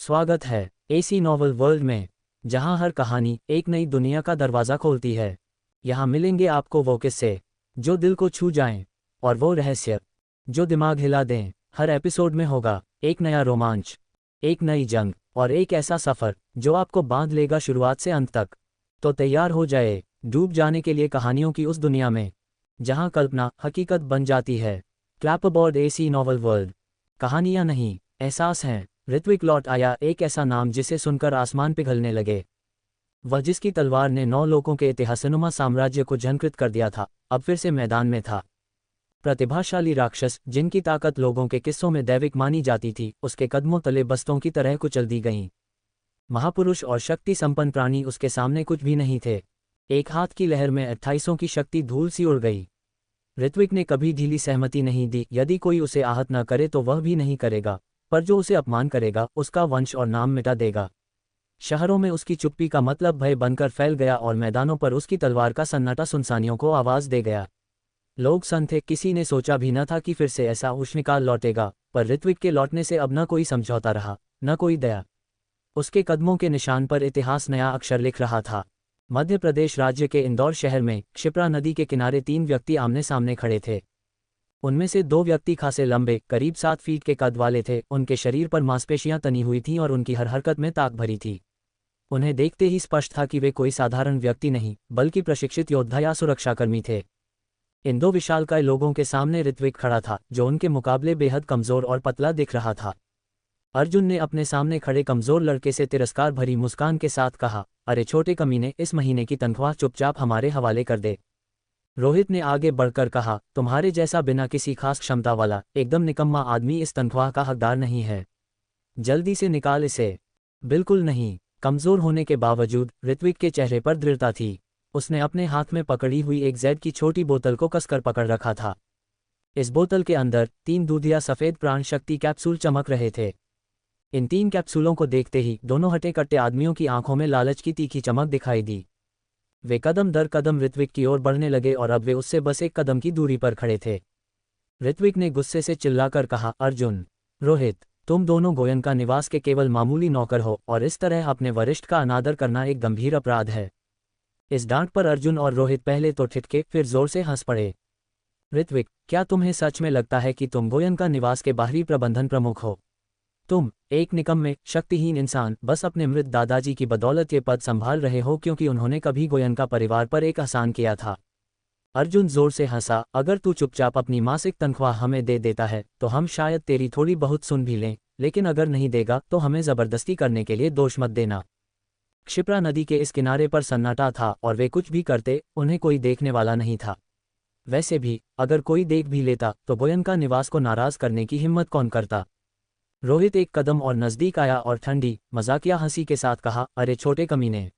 स्वागत है AC novel world में, जहां हर कहानी एक नई दुनिया का दरवाज़ा खोलती है। यहाँ मिलेंगे आपको वो किस्से जो दिल को छू जाएं, और वो रहस्य जो दिमाग हिला दें। हर एपिसोड में होगा एक नया रोमांच, एक नई जंग और एक ऐसा सफ़र जो आपको बांध लेगा शुरुआत से अंत तक। तो तैयार हो जाए डूब जाने के लिए कहानियों की उस दुनिया में जहां कल्पना हकीकत बन जाती है। क्लैप अबॉर्ड एसी नॉवल वर्ल्ड। कहानियां नहीं, एहसास हैं। ऋत्विक लौट आया, एक ऐसा नाम जिसे सुनकर आसमान पिघलने लगे। वह जिसकी तलवार ने 9 लोगों के इतिहासनुमा साम्राज्य को झंकृत कर दिया था, अब फिर से मैदान में था। प्रतिभाशाली राक्षस जिनकी ताकत लोगों के किस्सों में दैविक मानी जाती थी, उसके कदमों तले बस्तों की तरह कुचल दी गईं। महापुरुष और शक्ति संपन्न प्राणी उसके सामने कुछ भी नहीं थे। एक हाथ की लहर में 28 की शक्ति धूल सी उड़ गई। ऋत्विक ने कभी ढीली सहमति नहीं दी। यदि कोई उसे आहत न करे तो वह भी नहीं करेगा, पर जो उसे अपमान करेगा उसका वंश और नाम मिटा देगा। शहरों में उसकी चुप्पी का मतलब भय बनकर फैल गया और मैदानों पर उसकी तलवार का सन्नाटा सुनसानियों को आवाज दे गया। लोग सन थे, किसी ने सोचा भी न था कि फिर से ऐसा उष्णकाल लौटेगा, पर ऋत्विक के लौटने से अब न कोई समझौता रहा, न कोई दया। उसके कदमों के निशान पर इतिहास नया अक्षर लिख रहा था। मध्य प्रदेश राज्य के इंदौर शहर में क्षिप्रा नदी के किनारे 3 व्यक्ति आमने सामने खड़े थे। उनमें से 2 व्यक्ति खासे लंबे, करीब 7 फीट के कद वाले थे। उनके शरीर पर मांसपेशियां तनी हुई थीं और उनकी हर हरकत में ताक भरी थी। उन्हें देखते ही स्पष्ट था कि वे कोई साधारण व्यक्ति नहीं, बल्कि प्रशिक्षित योद्धा या सुरक्षाकर्मी थे। इन 2 विशालकाय लोगों के सामने ऋत्विक खड़ा था, जो उनके मुकाबले बेहद कमजोर और पतला दिख रहा था। अर्जुन ने अपने सामने खड़े कमजोर लड़के से तिरस्कार भरी मुस्कान के साथ कहा, अरे छोटे कमीने, इस महीने की तनख्वाह चुपचाप हमारे हवाले कर दे। रोहित ने आगे बढ़कर कहा, तुम्हारे जैसा बिना किसी खास क्षमता वाला एकदम निकम्मा आदमी इस तनख्वाह का हकदार नहीं है। जल्दी से निकाल इसे। बिल्कुल नहीं। कमजोर होने के बावजूद ऋत्विक के चेहरे पर दृढ़ता थी। उसने अपने हाथ में पकड़ी हुई एक जेड की छोटी बोतल को कसकर पकड़ रखा था। इस बोतल के अंदर 3 दूधिया सफेद प्राण शक्ति कैप्सूल चमक रहे थे। इन 3 कैप्सूलों को देखते ही दोनों हटे कट्टे आदमियों की आंखों में लालच की तीखी चमक दिखाई दी। वे कदम दर कदम ऋत्विक की ओर बढ़ने लगे और अब वे उससे बस एक कदम की दूरी पर खड़े थे। ऋत्विक ने गुस्से से चिल्लाकर कहा, अर्जुन, रोहित, तुम दोनों गोयनका निवास के केवल मामूली नौकर हो और इस तरह अपने वरिष्ठ का अनादर करना एक गंभीर अपराध है। इस डांट पर अर्जुन और रोहित पहले तो ठिठके, फिर जोर से हंस पड़े। ऋत्विक, क्या तुम्हें सच में लगता है कि तुम गोयनका निवास के बाहरी प्रबंधन प्रमुख हो? तुम एक निकम्मे, शक्तिहीन इंसान बस अपने मृत दादाजी की बदौलत ये पद संभाल रहे हो क्योंकि उन्होंने कभी गोयनका परिवार पर एक एहसान किया था। अर्जुन जोर से हंसा, अगर तू चुपचाप अपनी मासिक तनख्वाह हमें दे देता है तो हम शायद तेरी थोड़ी बहुत सुन भी लें, लेकिन अगर नहीं देगा तो हमें जबरदस्ती करने के लिए दोष मत देना। क्षिप्रा नदी के इस किनारे पर सन्नाटा था और वे कुछ भी करते, उन्हें कोई देखने वाला नहीं था। वैसे भी अगर कोई देख भी लेता तो गोयनका निवास को नाराज करने की हिम्मत कौन करता? रोहित एक कदम और नजदीक आया और ठंडी, मजाकिया हंसी के साथ कहा, अरे छोटे कमीने,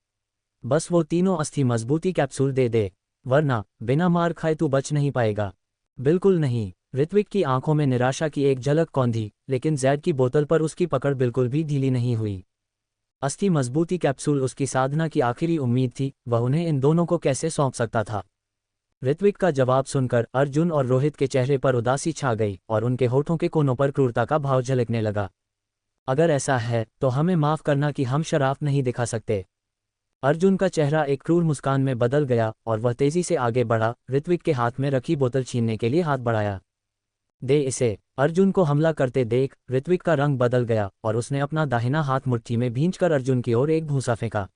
बस वो तीनों अस्थि मजबूती कैप्सूल दे दे, वरना बिना मार खाए तू बच नहीं पाएगा। बिल्कुल नहीं। ऋत्विक की आंखों में निराशा की एक झलक कौंधी, लेकिन जैड की बोतल पर उसकी पकड़ बिल्कुल भी ढीली नहीं हुई। अस्थि मजबूती कैप्सूल उसकी साधना की आखिरी उम्मीद थी, वह उन्हें इन दोनों को कैसे सौंप सकता था? ऋत्विक का जवाब सुनकर अर्जुन और रोहित के चेहरे पर उदासी छा गई और उनके होठों के कोनों पर क्रूरता का भाव झलकने लगा। अगर ऐसा है तो हमें माफ करना कि हम शराफ नहीं दिखा सकते। अर्जुन का चेहरा एक क्रूर मुस्कान में बदल गया और वह तेजी से आगे बढ़ा, ऋत्विक के हाथ में रखी बोतल छीनने के लिए हाथ बढ़ाया। दे इसे। अर्जुन को हमला करते देख ऋत्विक का रंग बदल गया और उसने अपना दाहिना हाथ मुट्ठी में भींचकर अर्जुन की ओर एक भूसा फेंका।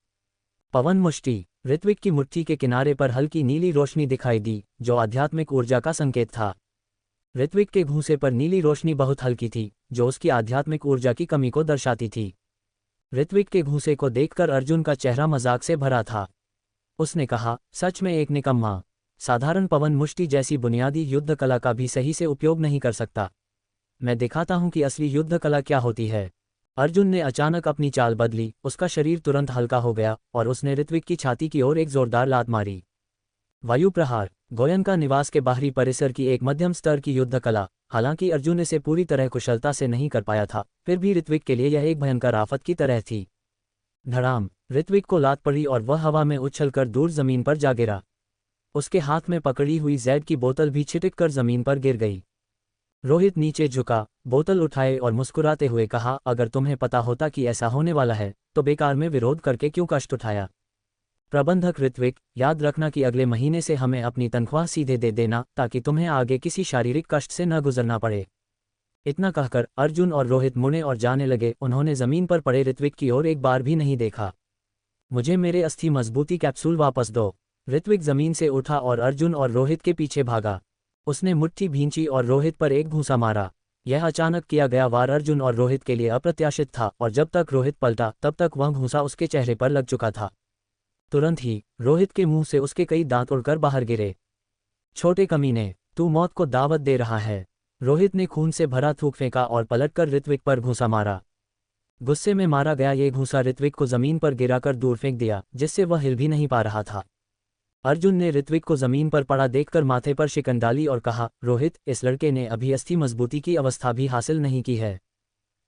पवन मुष्टि। ऋत्विक की मुट्ठी के किनारे पर हल्की नीली रोशनी दिखाई दी, जो आध्यात्मिक ऊर्जा का संकेत था। ऋत्विक के घूंसे पर नीली रोशनी बहुत हल्की थी, जो उसकी आध्यात्मिक ऊर्जा की कमी को दर्शाती थी। ऋत्विक के घूंसे को देखकर अर्जुन का चेहरा मजाक से भरा था। उसने कहा, सच में एक निकम्मा, साधारण पवन मुष्टि जैसी बुनियादी युद्ध कला का भी सही से उपयोग नहीं कर सकता। मैं दिखाता हूं कि असली युद्ध कला क्या होती है। अर्जुन ने अचानक अपनी चाल बदली, उसका शरीर तुरंत हल्का हो गया और उसने ऋत्विक की छाती की ओर एक जोरदार लात मारी। वायु प्रहार। गोयनका निवास के बाहरी परिसर की एक मध्यम स्तर की युद्ध कला। हालांकि अर्जुन इसे पूरी तरह कुशलता से नहीं कर पाया था, फिर भी ऋत्विक के लिए यह एक भयंकर आफत की तरह थी। धड़ाम। ऋत्विक को लात पड़ी और वह हवा में उछलकर दूर जमीन पर जा गिरा। उसके हाथ में पकड़ी हुई जैड की बोतल भी छिटक कर जमीन पर गिर गई। रोहित नीचे झुका, बोतल उठाए और मुस्कुराते हुए कहा, अगर तुम्हें पता होता कि ऐसा होने वाला है तो बेकार में विरोध करके क्यों कष्ट उठाया। प्रबंधक ऋत्विक, याद रखना कि अगले महीने से हमें अपनी तनख्वाह सीधे दे देना ताकि तुम्हें आगे किसी शारीरिक कष्ट से न गुजरना पड़े। इतना कहकर अर्जुन और रोहित मुड़े और जाने लगे। उन्होंने जमीन पर पड़े ऋत्विक की ओर एक बार भी नहीं देखा। मुझे मेरे अस्थि मजबूती कैप्सूल वापस दो। ऋत्विक जमीन से उठा और अर्जुन और रोहित के पीछे भागा। उसने मुट्ठी भींची और रोहित पर एक घूंसा मारा। यह अचानक किया गया वार अर्जुन और रोहित के लिए अप्रत्याशित था और जब तक रोहित पलटा तब तक वह घूंसा उसके चेहरे पर लग चुका था। तुरंत ही रोहित के मुंह से उसके कई दांत उड़कर बाहर गिरे। छोटे कमीने, तू मौत को दावत दे रहा है। रोहित ने खून से भरा थूक फेंका और पलटकर ऋत्विक पर घूंसा मारा। गुस्से में मारा गया ये घूंसा ऋत्विक को जमीन पर गिराकर दूर फेंक दिया, जिससे वह हिल भी नहीं पा रहा था। अर्जुन ने ऋत्विक को जमीन पर पड़ा देखकर माथे पर शिकन डाली और कहा, रोहित, इस लड़के ने अभी अस्थि मजबूती की अवस्था भी हासिल नहीं की है।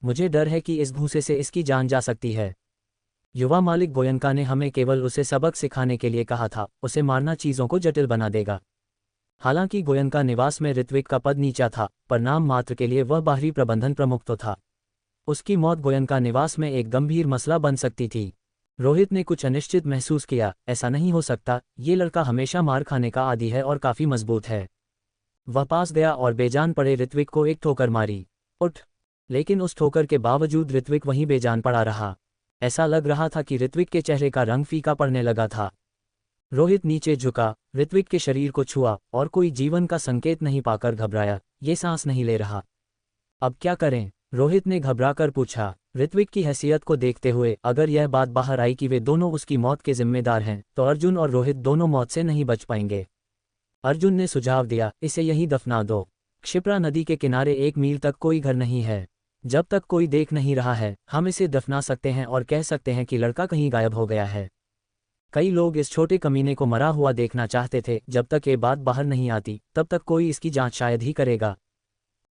मुझे डर है कि इस घूंसे से इसकी जान जा सकती है। युवा मालिक गोयनका ने हमें केवल उसे सबक सिखाने के लिए कहा था, उसे मारना चीज़ों को जटिल बना देगा। हालांकि गोयनका निवास में ऋत्विक का पद नीचा था, पर नाम मात्र के लिए वह बाहरी प्रबंधन प्रमुख तो था। उसकी मौत गोयनका निवास में एक गंभीर मसला बन सकती थी। रोहित ने कुछ अनिश्चित महसूस किया। ऐसा नहीं हो सकता, ये लड़का हमेशा मार खाने का आदी है और काफी मजबूत है। वह पास गया और बेजान पड़े ऋत्विक को एक ठोकर मारी। उठ! लेकिन उस ठोकर के बावजूद ऋत्विक वहीं बेजान पड़ा रहा। ऐसा लग रहा था कि ऋत्विक के चेहरे का रंग फीका पड़ने लगा था। रोहित नीचे झुका, ऋत्विक के शरीर को छुआ और कोई जीवन का संकेत नहीं पाकर घबराया। ये सांस नहीं ले रहा। अब क्या करें? रोहित ने घबराकर पूछा। ऋत्विक की हैसियत को देखते हुए अगर यह बात बाहर आई कि वे दोनों उसकी मौत के जिम्मेदार हैं तो अर्जुन और रोहित दोनों मौत से नहीं बच पाएंगे। अर्जुन ने सुझाव दिया, इसे यहीं दफना दो। क्षिप्रा नदी के किनारे 1 मील तक कोई घर नहीं है। जब तक कोई देख नहीं रहा है हम इसे दफना सकते हैं और कह सकते हैं कि लड़का कहीं गायब हो गया है। कई लोग इस छोटे कमीने को मरा हुआ देखना चाहते थे। जब तक ये बात बाहर नहीं आती तब तक कोई इसकी जांच शायद ही करेगा।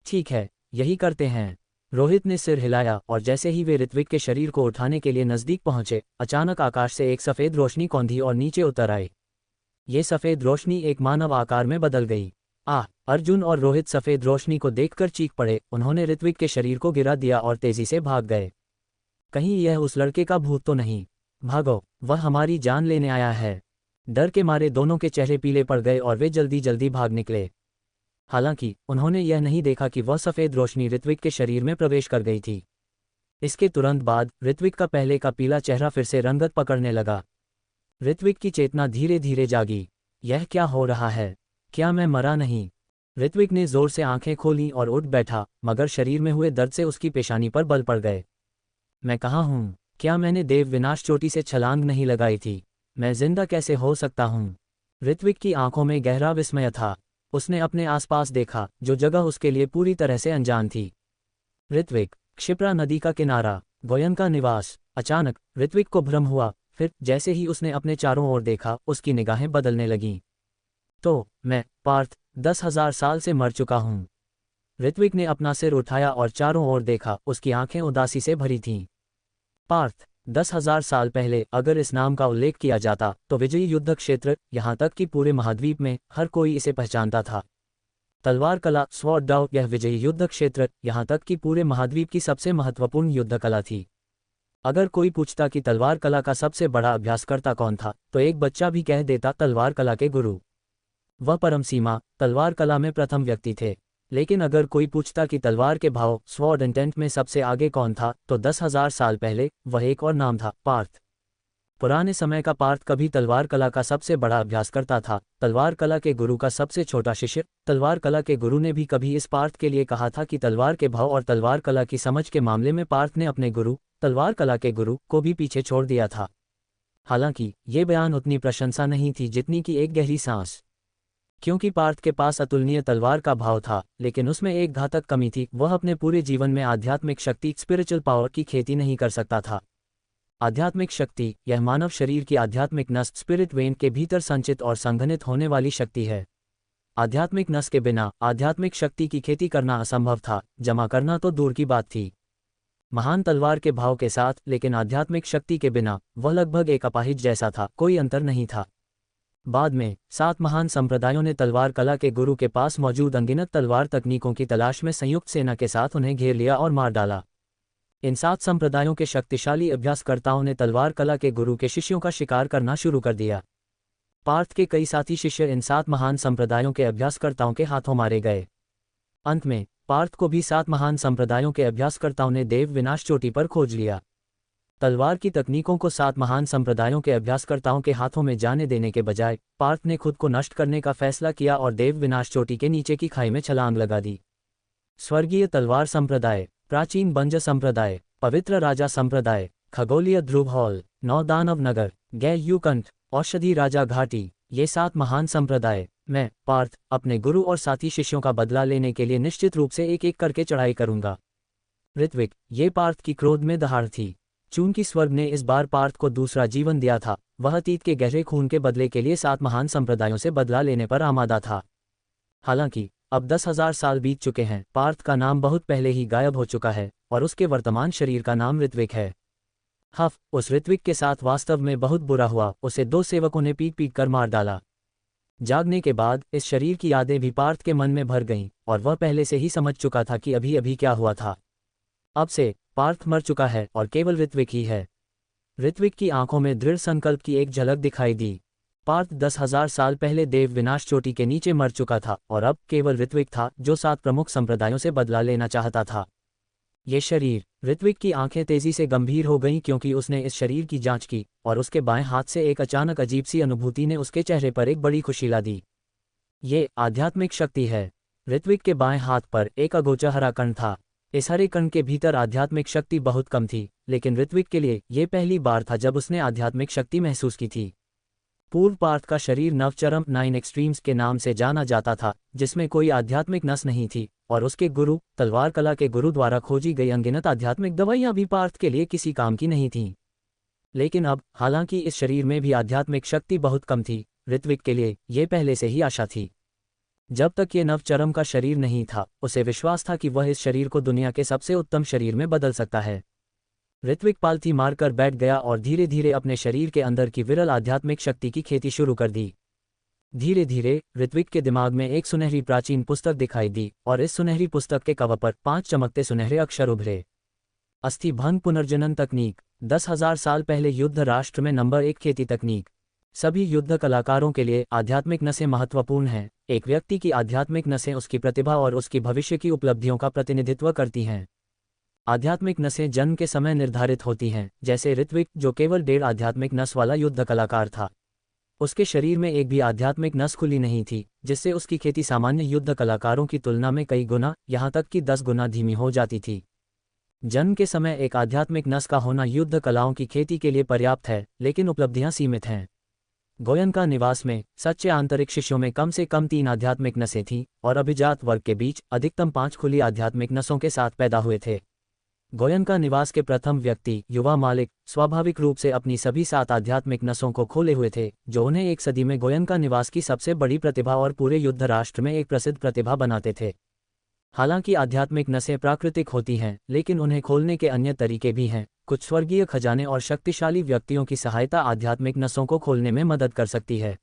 ठीक है, यही करते हैं। रोहित ने सिर हिलाया और जैसे ही वे ऋत्विक के शरीर को उठाने के लिए नजदीक पहुंचे, अचानक आकाश से एक सफ़ेद रोशनी कौंधी और नीचे उतर आई। ये सफ़ेद रोशनी एक मानव आकार में बदल गई। अर्जुन और रोहित सफ़ेद रोशनी को देखकर चीख पड़े। उन्होंने ऋत्विक के शरीर को गिरा दिया और तेजी से भाग गए। कहीं यह उस लड़के का भूत तो नहीं? भागो, वह हमारी जान लेने आया है। डर के मारे दोनों के चेहरे पीले पड़ गए और वे जल्दी जल्दी भाग निकले। हालांकि उन्होंने यह नहीं देखा कि वह सफ़ेद रोशनी ऋत्विक के शरीर में प्रवेश कर गई थी। इसके तुरंत बाद ऋत्विक का पहले का पीला चेहरा फिर से रंगत पकड़ने लगा। ऋत्विक की चेतना धीरे धीरे जागी। यह क्या हो रहा है? क्या मैं मरा नहीं? ऋत्विक ने जोर से आंखें खोलीं और उठ बैठा, मगर शरीर में हुए दर्द से उसकी पेशानी पर बल पड़ गए। मैं कहाँ हूँ? क्या मैंने देव विनाश चोटी से छलांग नहीं लगाई थी? मैं जिंदा कैसे हो सकता हूँ? ऋत्विक की आंखों में गहरा विस्मय था। उसने अपने आसपास देखा, जो जगह उसके लिए पूरी तरह से अनजान थी। ऋत्विक, क्षिप्रा नदी का किनारा, गोयनका निवास। अचानक ऋत्विक को भ्रम हुआ। फिर जैसे ही उसने अपने चारों ओर देखा, उसकी निगाहें बदलने लगीं। तो मैं पार्थ 10,000 साल से मर चुका हूँ। ऋत्विक ने अपना सिर उठाया और चारों ओर देखा। उसकी आंखें उदासी से भरी थीं। पार्थ 10,000 साल पहले अगर इस नाम का उल्लेख किया जाता तो विजयी युद्ध क्षेत्र, यहाँ तक कि पूरे महाद्वीप में हर कोई इसे पहचानता था। तलवार कला, स्वॉर्ड डाउ, यह विजयी युद्ध क्षेत्र, यहाँ तक कि पूरे महाद्वीप की सबसे महत्वपूर्ण युद्ध कला थी। अगर कोई पूछता कि तलवार कला का सबसे बड़ा अभ्यासकर्ता कौन था, तो एक बच्चा भी कह देता तलवार कला के गुरु। वह परम सीमा तलवार कला में प्रथम व्यक्ति थे। लेकिन अगर कोई पूछता कि तलवार के भाव, स्वॉर्ड इंटेंट में सबसे आगे कौन था, तो 10,000 साल पहले वह एक और नाम था, पार्थ। पुराने समय का पार्थ कभी तलवार कला का सबसे बड़ा अभ्यासकर्ता था, तलवार कला के गुरु का सबसे छोटा शिष्य। तलवार कला के गुरु ने भी कभी इस पार्थ के लिए कहा था कि तलवार के भाव और तलवार कला की समझ के मामले में पार्थ ने अपने गुरु, तलवार कला के गुरु, को भी पीछे छोड़ दिया था। हालांकि ये बयान उतनी प्रशंसा नहीं थी जितनी कि एक गहरी सांस। क्योंकि पार्थ के पास अतुलनीय तलवार का भाव था, लेकिन उसमें एक घातक कमी थी। वह अपने पूरे जीवन में आध्यात्मिक शक्ति, स्पिरिचुअल पावर की खेती नहीं कर सकता था। आध्यात्मिक शक्ति, यह मानव शरीर की आध्यात्मिक नस, स्पिरिट वेन के भीतर संचित और संघनित होने वाली शक्ति है। आध्यात्मिक नस के बिना आध्यात्मिक शक्ति की खेती करना असंभव था, जमा करना तो दूर की बात थी। महान तलवार के भाव के साथ, लेकिन आध्यात्मिक शक्ति के बिना, वह लगभग एक अपाहिज जैसा था, कोई अंतर नहीं था। बाद में 7 महान संप्रदायों ने तलवार कला के गुरु के पास मौजूद अनगिनत तलवार तकनीकों की तलाश में संयुक्त सेना के साथ उन्हें घेर लिया और मार डाला। इन 7 संप्रदायों के शक्तिशाली अभ्यासकर्ताओं ने तलवार कला के गुरु के शिष्यों का शिकार करना शुरू कर दिया। पार्थ के कई साथी शिष्य इन 7 महान संप्रदायों के अभ्यासकर्ताओं के हाथों मारे गए। अंत में पार्थ को भी 7 महान संप्रदायों के अभ्यासकर्ताओं ने देव विनाश चोटी पर खोज लिया। तलवार की तकनीकों को 7 महान संप्रदायों के अभ्यासकर्ताओं के हाथों में जाने देने के बजाय पार्थ ने खुद को नष्ट करने का फैसला किया और देव विनाश चोटी के नीचे की खाई में छलांग लगा दी। स्वर्गीय तलवार संप्रदाय, प्राचीन बंज संप्रदाय, पवित्र राजा संप्रदाय, खगोलीय ध्रुव हॉल, नौदानव नगर, गैयुकंठ, औषधि राजा घाटी, ये 7 महान संप्रदाय मैं पार्थ अपने गुरु और साथी शिष्यों का बदला लेने के लिए निश्चित रूप से एक एक करके चढ़ाई करूंगा। ऋत्विक, ये पार्थ की क्रोध में दहाड़ थी। चूंकि स्वर्ग ने इस बार पार्थ को दूसरा जीवन दिया था, वह अतीत के गहरे खून के बदले के लिए 7 महान संप्रदायों से बदला लेने पर आमादा था। हालांकि अब 10,000 साल बीत चुके हैं, पार्थ का नाम बहुत पहले ही गायब हो चुका है और उसके वर्तमान शरीर का नाम ऋत्विक है। उस ऋत्विक के साथ वास्तव में बहुत बुरा हुआ, उसे 2 सेवकों ने पीट पीट कर मार डाला। जागने के बाद इस शरीर की यादें भी पार्थ के मन में भर गईं और वह पहले से ही समझ चुका था कि अभी अभी क्या हुआ था। अब से पार्थ मर चुका है और केवल ऋत्विक ही है। ऋत्विक की आंखों में दृढ़ संकल्प की एक झलक दिखाई दी। पार्थ 10,000 साल पहले देव विनाश चोटी के नीचे मर चुका था और अब केवल ऋत्विक था जो 7 प्रमुख संप्रदायों से बदला लेना चाहता था। ये शरीर, ऋत्विक की आंखें तेजी से गंभीर हो गईं क्योंकि उसने इस शरीर की जांच की और उसके बाएं हाथ से एक अचानक अजीब सी अनुभूति ने उसके चेहरे पर एक बड़ी खुशी ला दी। ये आध्यात्मिक शक्ति है। ऋत्विक के बाएं हाथ पर एक अगोचर हरा कण था। इस हरे कण के भीतर आध्यात्मिक शक्ति बहुत कम थी, लेकिन ऋत्विक के लिए यह पहली बार था जब उसने आध्यात्मिक शक्ति महसूस की थी। पूर्व पार्थ का शरीर नवचरम 9 एक्सट्रीम्स के नाम से जाना जाता था, जिसमें कोई आध्यात्मिक नस नहीं थी और उसके गुरु, तलवार कला के गुरु द्वारा खोजी गई अनगिनत आध्यात्मिक दवाइयां भी पार्थ के लिए किसी काम की नहीं थीं। लेकिन अब, हालांकि इस शरीर में भी आध्यात्मिक शक्ति बहुत कम थी, ऋत्विक के लिए यह पहले से ही आशा थी। जब तक ये नवचरम का शरीर नहीं था, उसे विश्वास था कि वह इस शरीर को दुनिया के सबसे उत्तम शरीर में बदल सकता है। ऋत्विक पालथी मारकर बैठ गया और धीरे धीरे अपने शरीर के अंदर की विरल आध्यात्मिक शक्ति की खेती शुरू कर दी। धीरे धीरे ऋत्विक के दिमाग में एक सुनहरी प्राचीन पुस्तक दिखाई दी और इस सुनहरी पुस्तक के कवर पर 5 चमकते सुनहरे अक्षर उभरे। अस्थि भंग पुनर्जनन तकनीक, 10,000 साल पहले युद्ध राष्ट्र में नंबर 1 खेती तकनीक। सभी युद्ध कलाकारों के लिए आध्यात्मिक नसें महत्वपूर्ण हैं। एक व्यक्ति की आध्यात्मिक नसें उसकी प्रतिभा और उसकी भविष्य की उपलब्धियों का प्रतिनिधित्व करती हैं। आध्यात्मिक नसें जन्म के समय निर्धारित होती हैं, जैसे ऋत्विक जो केवल 1.5 आध्यात्मिक नस वाला युद्ध कलाकार था। उसके शरीर में एक भी आध्यात्मिक नस खुली नहीं थी, जिससे उसकी खेती सामान्य युद्ध कलाकारों की तुलना में कई गुना, यहाँ तक कि 10 गुना धीमी हो जाती थी। जन्म के समय एक आध्यात्मिक नस का होना युद्ध कलाओं की खेती के लिए पर्याप्त है, लेकिन उपलब्धियां सीमित हैं। गोयनका निवास में सच्चे आंतरिक शिष्यों में कम से कम 3 आध्यात्मिक नसें थीं और अभिजात वर्ग के बीच अधिकतम 5 खुली आध्यात्मिक नसों के साथ पैदा हुए थे। गोयनका निवास के प्रथम व्यक्ति, युवा मालिक, स्वाभाविक रूप से अपनी सभी 7 आध्यात्मिक नसों को खोले हुए थे, जो उन्हें एक सदी में गोयनका निवास की सबसे बड़ी प्रतिभा और पूरे युद्ध राष्ट्र में एक प्रसिद्ध प्रतिभा बनाते थे। हालांकि आध्यात्मिक नसें प्राकृतिक होती हैं, लेकिन उन्हें खोलने के अन्य तरीके भी हैं। कुछ स्वर्गीय खजाने और शक्तिशाली व्यक्तियों की सहायता आध्यात्मिक नसों को खोलने में मदद कर सकती है।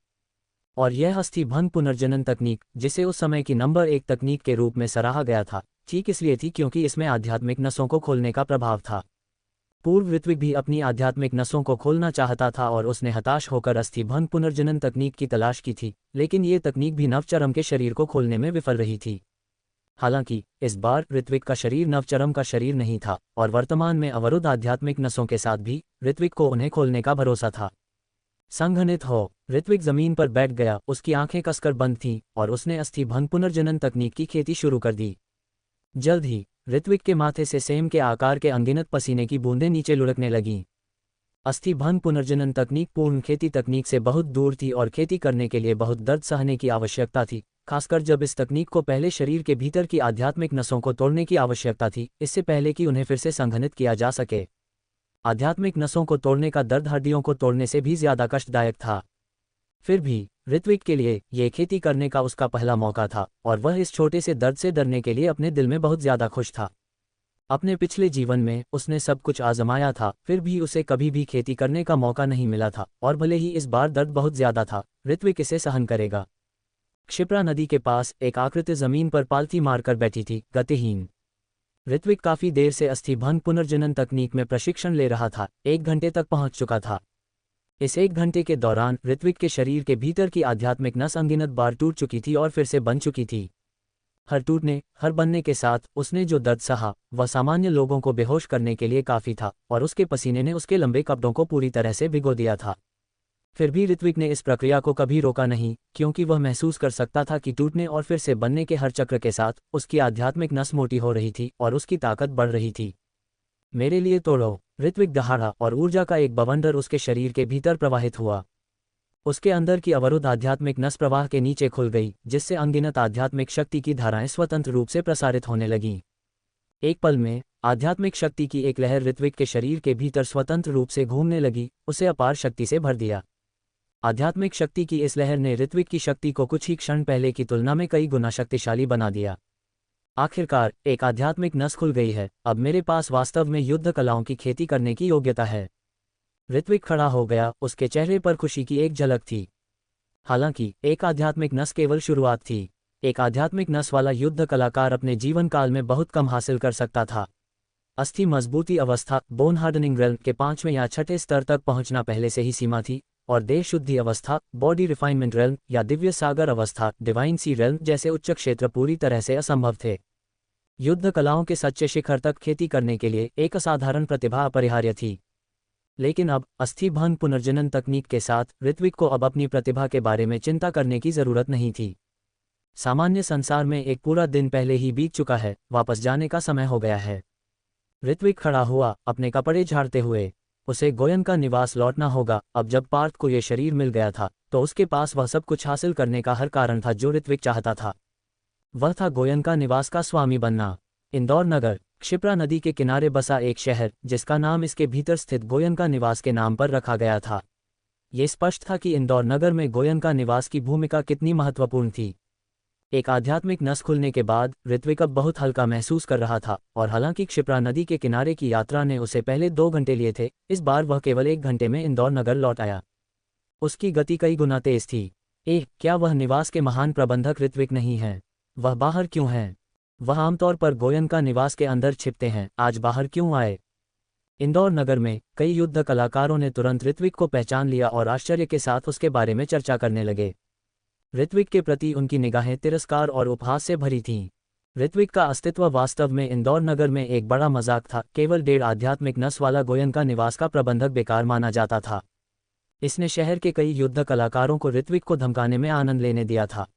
और यह अस्थि भंग पुनर्जनन तकनीक, जिसे उस समय की नंबर 1 तकनीक के रूप में सराहा गया था, ठीक इसलिए थी क्योंकि इसमें आध्यात्मिक नसों को खोलने का प्रभाव था। पूर्व ऋत्विक भी अपनी आध्यात्मिक नसों को खोलना चाहता था और उसने हताश होकर अस्थि भंग पुनर्जनन तकनीक की तलाश की थी, लेकिन ये तकनीक भी नवचरम के शरीर को खोलने में विफल रही थी। हालांकि इस बार ऋत्विक का शरीर नवचरम का शरीर नहीं था और वर्तमान में अवरुद्ध आध्यात्मिक नसों के साथ भी ऋत्विक को उन्हें खोलने का भरोसा था। संघनित हो, ऋत्विक जमीन पर बैठ गया, उसकी आंखें कसकर बंद थीं और उसने अस्थि भंग पुनर्जनन तकनीक की खेती शुरू कर दी। जल्द ही ऋत्विक के माथे से सेम के आकार के अनगिनत पसीने की बूंदें नीचे लुढ़कने लगीं। अस्थि भंग पुनर्जनन तकनीक पूर्ण खेती तकनीक से बहुत दूर थी और खेती करने के लिए बहुत दर्द सहने की आवश्यकता थी, खासकर जब इस तकनीक को पहले शरीर के भीतर की आध्यात्मिक नसों को तोड़ने की आवश्यकता थी, इससे पहले कि उन्हें फिर से संघनित किया जा सके। आध्यात्मिक नसों को तोड़ने का दर्द हड्डियों को तोड़ने से भी ज्यादा कष्टदायक था। फिर भी ऋत्विक के लिए यह खेती करने का उसका पहला मौका था और वह इस छोटे से दर्द से डरने के लिए अपने दिल में बहुत ज्यादा खुश था। अपने पिछले जीवन में उसने सब कुछ आजमाया था, फिर भी उसे कभी भी खेती करने का मौका नहीं मिला था, और भले ही इस बार दर्द बहुत ज्यादा था, ऋत्विक इसे सहन करेगा। क्षिप्रा नदी के पास एक आकृति जमीन पर पालथी मारकर बैठी थी, गतिहीन। ऋत्विक काफी देर से अस्थिभंग पुनर्जनन तकनीक में प्रशिक्षण ले रहा था, 1 घंटे तक पहुंच चुका था। इस 1 घंटे के दौरान ऋत्विक के शरीर के भीतर की आध्यात्मिक नस अनगिनत बार टूट चुकी थी और फिर से बन चुकी थी। हर टूटने, हर बनने के साथ उसने जो दर्द सहा, वह सामान्य लोगों को बेहोश करने के लिए काफी था, और उसके पसीने ने उसके लंबे कपड़ों को पूरी तरह से भिगो दिया था। फिर भी ऋत्विक ने इस प्रक्रिया को कभी रोका नहीं, क्योंकि वह महसूस कर सकता था कि टूटने और फिर से बनने के हर चक्र के साथ उसकी आध्यात्मिक नस मोटी हो रही थी और उसकी ताकत बढ़ रही थी। मेरे लिए तोड़ो, ऋत्विक दहाड़ा, और ऊर्जा का एक बवंडर उसके शरीर के भीतर प्रवाहित हुआ। उसके अंदर की अवरुद्ध आध्यात्मिक नस प्रवाह के नीचे खुल गई, जिससे अनगिनत आध्यात्मिक शक्ति की धाराएं स्वतंत्र रूप से प्रसारित होने लगीं। एक पल में आध्यात्मिक शक्ति की एक लहर ऋत्विक के शरीर के भीतर स्वतंत्र रूप से घूमने लगी, उसे अपार शक्ति से भर दिया। आध्यात्मिक शक्ति की इस लहर ने ऋत्विक की शक्ति को कुछ ही क्षण पहले की तुलना में कई गुना शक्तिशाली बना दिया। आखिरकार एक आध्यात्मिक नस खुल गई है, अब मेरे पास वास्तव में युद्ध कलाओं की खेती करने की योग्यता है। ऋत्विक खड़ा हो गया, उसके चेहरे पर खुशी की एक झलक थी। हालांकि एक आध्यात्मिक नस केवल शुरुआत थी। एक आध्यात्मिक नस वाला युद्ध कलाकार अपने जीवन काल में बहुत कम हासिल कर सकता था। अस्थि मजबूती अवस्था, बोन हार्डनिंग रेल्म के 5वें या 6ठे स्तर तक पहुंचना पहले से ही सीमा थी, और देह शुद्धि अवस्था, बॉडी रिफाइनमेंट रेल्म या दिव्य सागर अवस्था, डिवाइन सी रेल्म जैसे उच्च क्षेत्र पूरी तरह से असंभव थे। युद्ध कलाओं के सच्चे शिखर तक खेती करने के लिए एक असाधारण प्रतिभा अपरिहार्य थी। लेकिन अब अस्थिभंग पुनर्जनन तकनीक के साथ ऋत्विक को अब अपनी प्रतिभा के बारे में चिंता करने की जरूरत नहीं थी। सामान्य संसार में एक पूरा दिन पहले ही बीत चुका है, वापस जाने का समय हो गया है। ऋत्विक खड़ा हुआ, अपने कपड़े झाड़ते हुए। उसे गोयन का निवास लौटना होगा। अब जब पार्थ को यह शरीर मिल गया था, तो उसके पास वह सब कुछ हासिल करने का हर कारण था जो ऋत्विक चाहता था। वह था गोयन का निवास का स्वामी बनना। इंदौर नगर, क्षिप्रा नदी के किनारे बसा एक शहर, जिसका नाम इसके भीतर स्थित गोयन का निवास के नाम पर रखा गया था। ये स्पष्ट था कि इंदौर नगर में गोयन का निवास की भूमिका कितनी महत्वपूर्ण थी। एक आध्यात्मिक नस खुलने के बाद ऋत्विक अब बहुत हल्का महसूस कर रहा था, और हालांकि क्षिप्रा नदी के किनारे की यात्रा ने उसे पहले 2 घंटे लिए थे, इस बार वह केवल 1 घंटे में इंदौर नगर लौट आया। उसकी गति कई गुना तेज थी। क्या वह निवास के महान प्रबंधक ऋत्विक नहीं है? वह बाहर क्यों है? वह आमतौर पर गोयन का निवास के अंदर छिपते हैं, आज बाहर क्यों आए? इंदौर नगर में कई युद्ध कलाकारों ने तुरंत ऋत्विक को पहचान लिया और आश्चर्य के साथ उसके बारे में चर्चा करने लगे। ऋत्विक के प्रति उनकी निगाहें तिरस्कार और उपहास से भरी थीं। ऋत्विक का अस्तित्व वास्तव में इंदौर नगर में एक बड़ा मजाक था। केवल 1.5 आध्यात्मिक नस वाला गोयन का निवास का प्रबंधक बेकार माना जाता था। इसने शहर के कई युद्ध कलाकारों को ऋत्विक को धमकाने में आनंद लेने दिया था।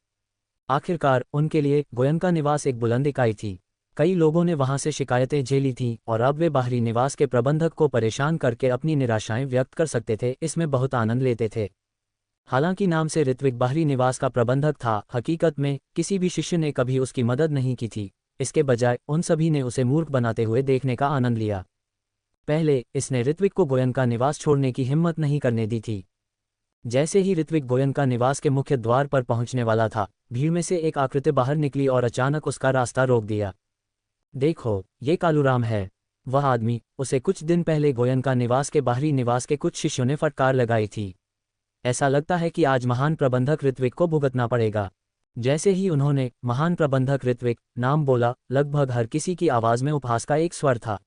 आखिरकार उनके लिए गोयन का निवास एक बुलंद इकाई थी। कई लोगों ने वहां से शिकायतें झेली थीं, और अब वे बाहरी निवास के प्रबंधक को परेशान करके अपनी निराशाएं व्यक्त कर सकते थे, इसमें बहुत आनंद लेते थे। हालांकि नाम से ऋत्विक बाहरी निवास का प्रबंधक था, हकीकत में किसी भी शिष्य ने कभी उसकी मदद नहीं की थी। इसके बजाय उन सभी ने उसे मूर्ख बनाते हुए देखने का आनंद लिया। पहले इसने ऋत्विक को गोयन का निवास छोड़ने की हिम्मत नहीं करने दी थी। जैसे ही ऋत्विक गोयन का निवास के मुख्य द्वार पर पहुंचने वाला था, भीड़ में से एक आकृति बाहर निकली और अचानक उसका रास्ता रोक दिया। देखो, ये कालूराम है। वह आदमी, उसे कुछ दिन पहले गोयन का निवास के बाहरी निवास के कुछ शिष्यों ने फटकार लगाई थी। ऐसा लगता है कि आज महान प्रबंधक ऋत्विक को भुगतना पड़ेगा। जैसे ही उन्होंने महान प्रबंधक ऋत्विक नाम बोला, लगभग हर किसी की आवाज में उपहास का एक स्वर था।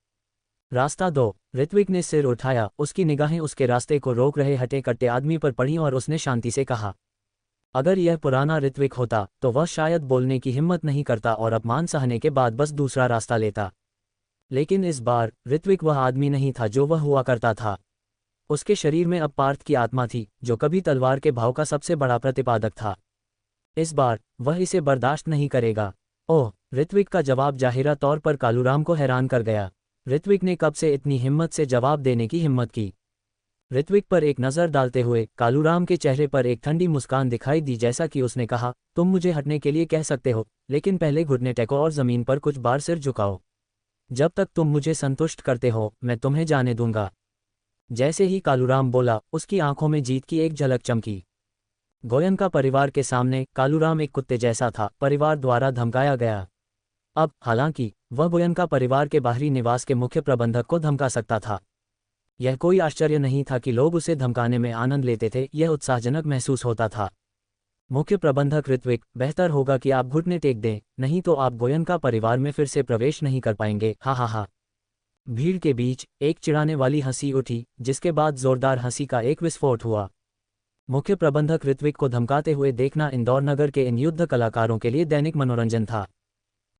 रास्ता दो। ऋत्विक ने सिर उठाया, उसकी निगाहें उसके रास्ते को रोक रहे हटे कट्टे आदमी पर पड़ी और उसने शांति से कहा। अगर यह पुराना ऋत्विक होता तो वह शायद बोलने की हिम्मत नहीं करता और अपमान सहने के बाद बस दूसरा रास्ता लेता। लेकिन इस बार ऋत्विक वह आदमी नहीं था जो वह हुआ करता था। उसके शरीर में अब पार्थ की आत्मा थी, जो कभी तलवार के भाव का सबसे बड़ा प्रतिपादक था। इस बार वह इसे बर्दाश्त नहीं करेगा। ओह! ऋत्विक का जवाब जाहिरा तौर पर कालूराम को हैरान कर गया। ऋत्विक ने कब से इतनी हिम्मत से जवाब देने की हिम्मत की? ऋत्विक पर एक नज़र डालते हुए कालूराम के चेहरे पर एक ठंडी मुस्कान दिखाई दी, जैसा कि उसने कहा, तुम मुझे हटने के लिए कह सकते हो, लेकिन पहले घुटने टेको और ज़मीन पर कुछ बार सिर झुकाओ। जब तक तुम मुझे संतुष्ट करते हो, मैं तुम्हें जाने दूंगा। जैसे ही कालूराम बोला, उसकी आंखों में जीत की एक झलक चमकी। गोयन का परिवार के सामने कालूराम एक कुत्ते जैसा था, परिवार द्वारा धमकाया गया। अब हालांकि वह गोयनका परिवार के बाहरी निवास के मुख्य प्रबंधक को धमका सकता था। यह कोई आश्चर्य नहीं था कि लोग उसे धमकाने में आनंद लेते थे, यह उत्साहजनक महसूस होता था। मुख्य प्रबंधक ऋत्विक, बेहतर होगा कि आप घुटने टेक दें, नहीं तो आप गोयनका परिवार में फिर से प्रवेश नहीं कर पाएंगे। हा हा हा। भीड़ के बीच एक चिढ़ाने वाली हंसी उठी, जिसके बाद जोरदार हंसी का एक विस्फोट हुआ। मुख्य प्रबंधक ऋत्विक को धमकाते हुए देखना इंदौर नगर के इन युद्ध कलाकारों के लिए दैनिक मनोरंजन था।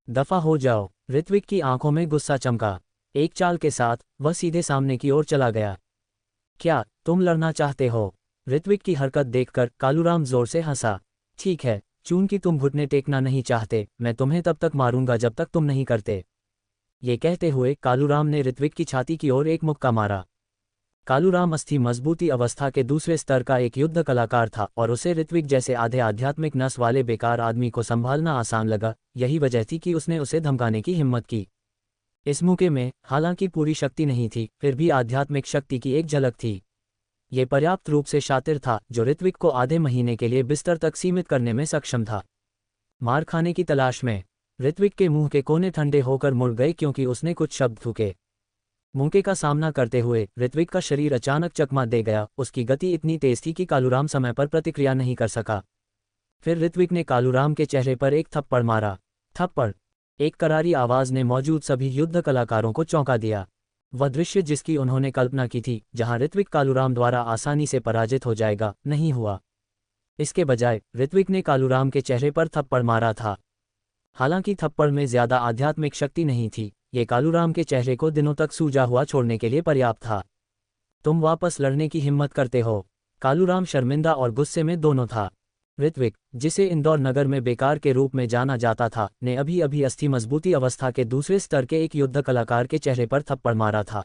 दफा हो जाओ। ऋत्विक की आंखों में गुस्सा चमका। एक चाल के साथ वह सीधे सामने की ओर चला गया। क्या तुम लड़ना चाहते हो? ऋत्विक की हरकत देखकर कालूराम जोर से हंसा। ठीक है, चूंकि तुम घुटने टेकना नहीं चाहते, मैं तुम्हें तब तक मारूंगा जब तक तुम नहीं करते। ये कहते हुए कालूराम ने ऋत्विक की छाती की ओर एक मुक्का मारा। कालूराम अस्थि मजबूती अवस्था के दूसरे स्तर का एक युद्ध कलाकार था और उसे ऋत्विक जैसे आधे आध्यात्मिक नस वाले बेकार आदमी को संभालना आसान लगा। यही वजह थी कि उसने उसे धमकाने की हिम्मत की। इस मौके में हालांकि पूरी शक्ति नहीं थी, फिर भी आध्यात्मिक शक्ति की एक झलक थी। ये पर्याप्त रूप से शातिर था, जो ऋत्विक को आधे महीने के लिए बिस्तर तक सीमित करने में सक्षम था। मार खाने की तलाश में ऋत्विक के मुंह के कोने ठंडे होकर मुड़ गए क्योंकि उसने कुछ शब्द थूके। मौके का सामना करते हुए ऋत्विक का शरीर अचानक चकमा दे गया। उसकी गति इतनी तेज थी कि कालूराम समय पर प्रतिक्रिया नहीं कर सका। फिर ऋत्विक ने कालूराम के चेहरे पर एक थप्पड़ मारा। थप्पड़। एक करारी आवाज ने मौजूद सभी युद्ध कलाकारों को चौंका दिया। वह दृश्य जिसकी उन्होंने कल्पना की थी, जहां ऋत्विक कालूराम द्वारा आसानी से पराजित हो जाएगा, नहीं हुआ। इसके बजाय ऋत्विक ने कालूराम के चेहरे पर थप्पड़ मारा था। हालांकि थप्पड़ में ज्यादा आध्यात्मिक शक्ति नहीं थी, ये कालूराम के चेहरे को दिनों तक सूजा हुआ छोड़ने के लिए पर्याप्त था। तुम वापस लड़ने की हिम्मत करते हो? कालूराम शर्मिंदा और गुस्से में दोनों था। ऋत्विक, जिसे इंदौर नगर में बेकार के रूप में जाना जाता था, ने अभी अभी अस्थि मजबूती अवस्था के दूसरे स्तर के एक युद्ध कलाकार के चेहरे पर थप्पड़ मारा था।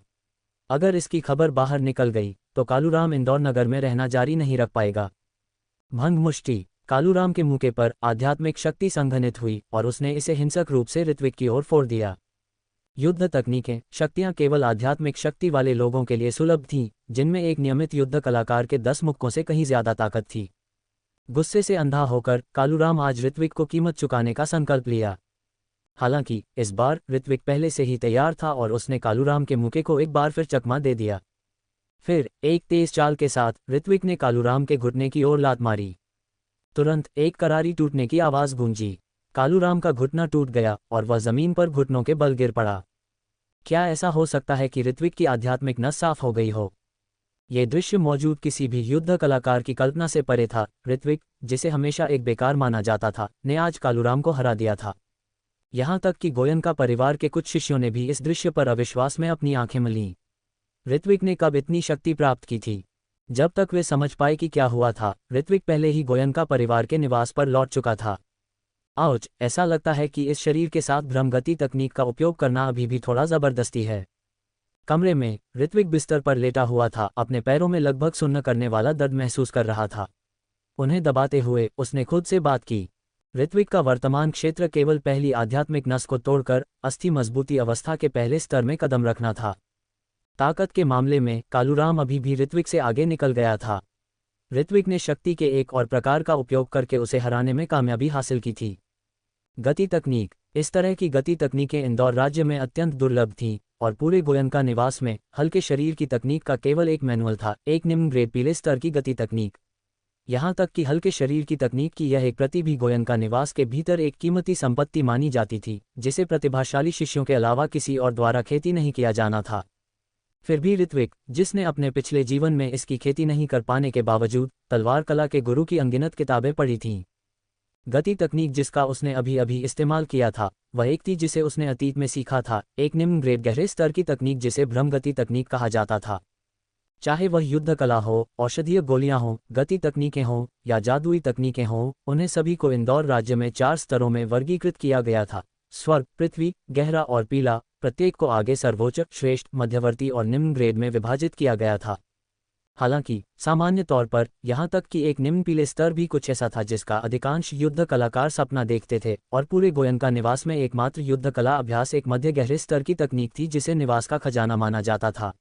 अगर इसकी खबर बाहर निकल गई तो कालूराम इंदौर नगर में रहना जारी नहीं रख पाएगा। भंग मुष्टि। कालूराम के मुंह पर आध्यात्मिक शक्ति संघनित हुई और उसने इसे हिंसक रूप से ऋत्विक की ओर फोड़ दिया। युद्ध तकनीकें, शक्तियां केवल आध्यात्मिक शक्ति वाले लोगों के लिए सुलभ थीं, जिनमें एक नियमित युद्ध कलाकार के 10 मुक्कों से कहीं ज्यादा ताकत थी। गुस्से से अंधा होकर कालूराम आज ऋत्विक को कीमत चुकाने का संकल्प लिया। हालांकि इस बार ऋत्विक पहले से ही तैयार था और उसने कालूराम के मुक्के को एक बार फिर चकमा दे दिया। फिर एक तेज चाल के साथ ऋत्विक ने कालूराम के घुटने की ओर लात मारी। तुरंत एक करारी टूटने की आवाज गूंजी। कालूराम का घुटना टूट गया और वह जमीन पर घुटनों के बल गिर पड़ा। क्या ऐसा हो सकता है कि ऋत्विक की आध्यात्मिक नस साफ हो गई हो? यह दृश्य मौजूद किसी भी युद्ध कलाकार की कल्पना से परे था। ऋत्विक, जिसे हमेशा एक बेकार माना जाता था, ने आज कालूराम को हरा दिया था। यहां तक कि गोयनका परिवार के कुछ शिष्यों ने भी इस दृश्य पर अविश्वास में अपनी आंखें मलीं। ऋत्विक ने कब इतनी शक्ति प्राप्त की थी? जब तक वे समझ पाए कि क्या हुआ था, ऋत्विक पहले ही गोयनका परिवार के निवास पर लौट चुका था। आउच, ऐसा लगता है कि इस शरीर के साथ भ्रमगति तकनीक का उपयोग करना अभी भी थोड़ा जबरदस्ती है। कमरे में ऋत्विक बिस्तर पर लेटा हुआ था, अपने पैरों में लगभग सुन्न करने वाला दर्द महसूस कर रहा था। उन्हें दबाते हुए उसने खुद से बात की। ऋत्विक का वर्तमान क्षेत्र केवल पहली आध्यात्मिक नस को तोड़कर अस्थि मजबूती अवस्था के पहले स्तर में कदम रखना था। ताकत के मामले में कालूराम अभी भी ऋत्विक से आगे निकल गया था। ऋत्विक ने शक्ति के एक और प्रकार का उपयोग करके उसे हराने में कामयाबी हासिल की थी। गति तकनीक। इस तरह की गति तकनीकें इंदौर राज्य में अत्यंत दुर्लभ थीं और पूरे गोयनका निवास में हल्के शरीर की तकनीक का केवल एक मैनुअल था, एक निम्न ग्रेड पीले स्तर की गति तकनीक। यहां तक कि हल्के शरीर की तकनीक की यह एक प्रति भी गोयनका निवास के भीतर एक कीमती संपत्ति मानी जाती थी, जिसे प्रतिभाशाली शिष्यों के अलावा किसी और द्वारा खेती नहीं किया जाना था। फिर भी ऋत्विक, जिसने अपने पिछले जीवन में इसकी खेती नहीं कर पाने के बावजूद तलवार कला के गुरु की अनगिनत किताबें पढ़ी थीं। गति तकनीक जिसका उसने अभी अभी इस्तेमाल किया था, वह एक थी जिसे उसने अतीत में सीखा था, एक निम्न ग्रेड गहरे स्तर की तकनीक जिसे भ्रमगति तकनीक कहा जाता था। चाहे वह युद्ध कला हो, औषधीय गोलियां हों, गति तकनीकें हों या जादुई तकनीकें हों, उन्हें सभी को इंदौर राज्य में 4 स्तरों में वर्गीकृत किया गया था: स्वर्ग, पृथ्वी, गहरा और पीला। प्रत्येक को आगे सर्वोच्च, श्रेष्ठ, मध्यवर्ती और निम्न ग्रेड में विभाजित किया गया था। हालांकि सामान्य तौर पर यहां तक कि एक निम्न पीले स्तर भी कुछ ऐसा था जिसका अधिकांश युद्ध कलाकार सपना देखते थे, और पूरे गोयनका निवास में एकमात्र युद्ध कला अभ्यास एक मध्य गहरे स्तर की तकनीक थी जिसे निवास का खजाना माना जाता था।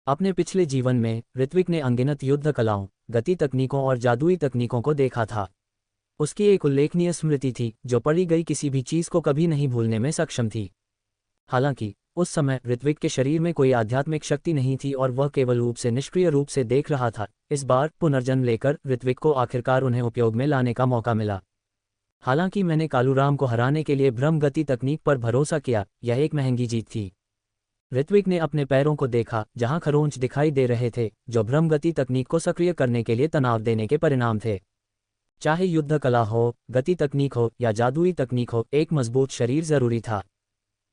अपने पिछले जीवन में ऋत्विक ने अनगिनत युद्ध कलाओं, गति तकनीकों और जादुई तकनीकों को देखा था। उसकी एक उल्लेखनीय स्मृति थी जो पढ़ी गई किसी भी चीज़ को कभी नहीं भूलने में सक्षम थी। हालांकि उस समय ऋत्विक के शरीर में कोई आध्यात्मिक शक्ति नहीं थी और वह केवल रूप से निष्क्रिय रूप से देख रहा था। इस बार पुनर्जन्म लेकर ऋत्विक को आखिरकार उन्हें उपयोग में लाने का मौका मिला। हालांकि मैंने कालूराम को हराने के लिए ब्रह्म गति तकनीक पर भरोसा किया, यह एक महंगी जीत थी। ऋत्विक ने अपने पैरों को देखा जहां खरोंच दिखाई दे रहे थे, जो ब्रह्म गति तकनीक को सक्रिय करने के लिए तनाव देने के परिणाम थे। चाहे युद्ध कला हो, गति तकनीक हो या जादुई तकनीक हो, एक मजबूत शरीर जरूरी था।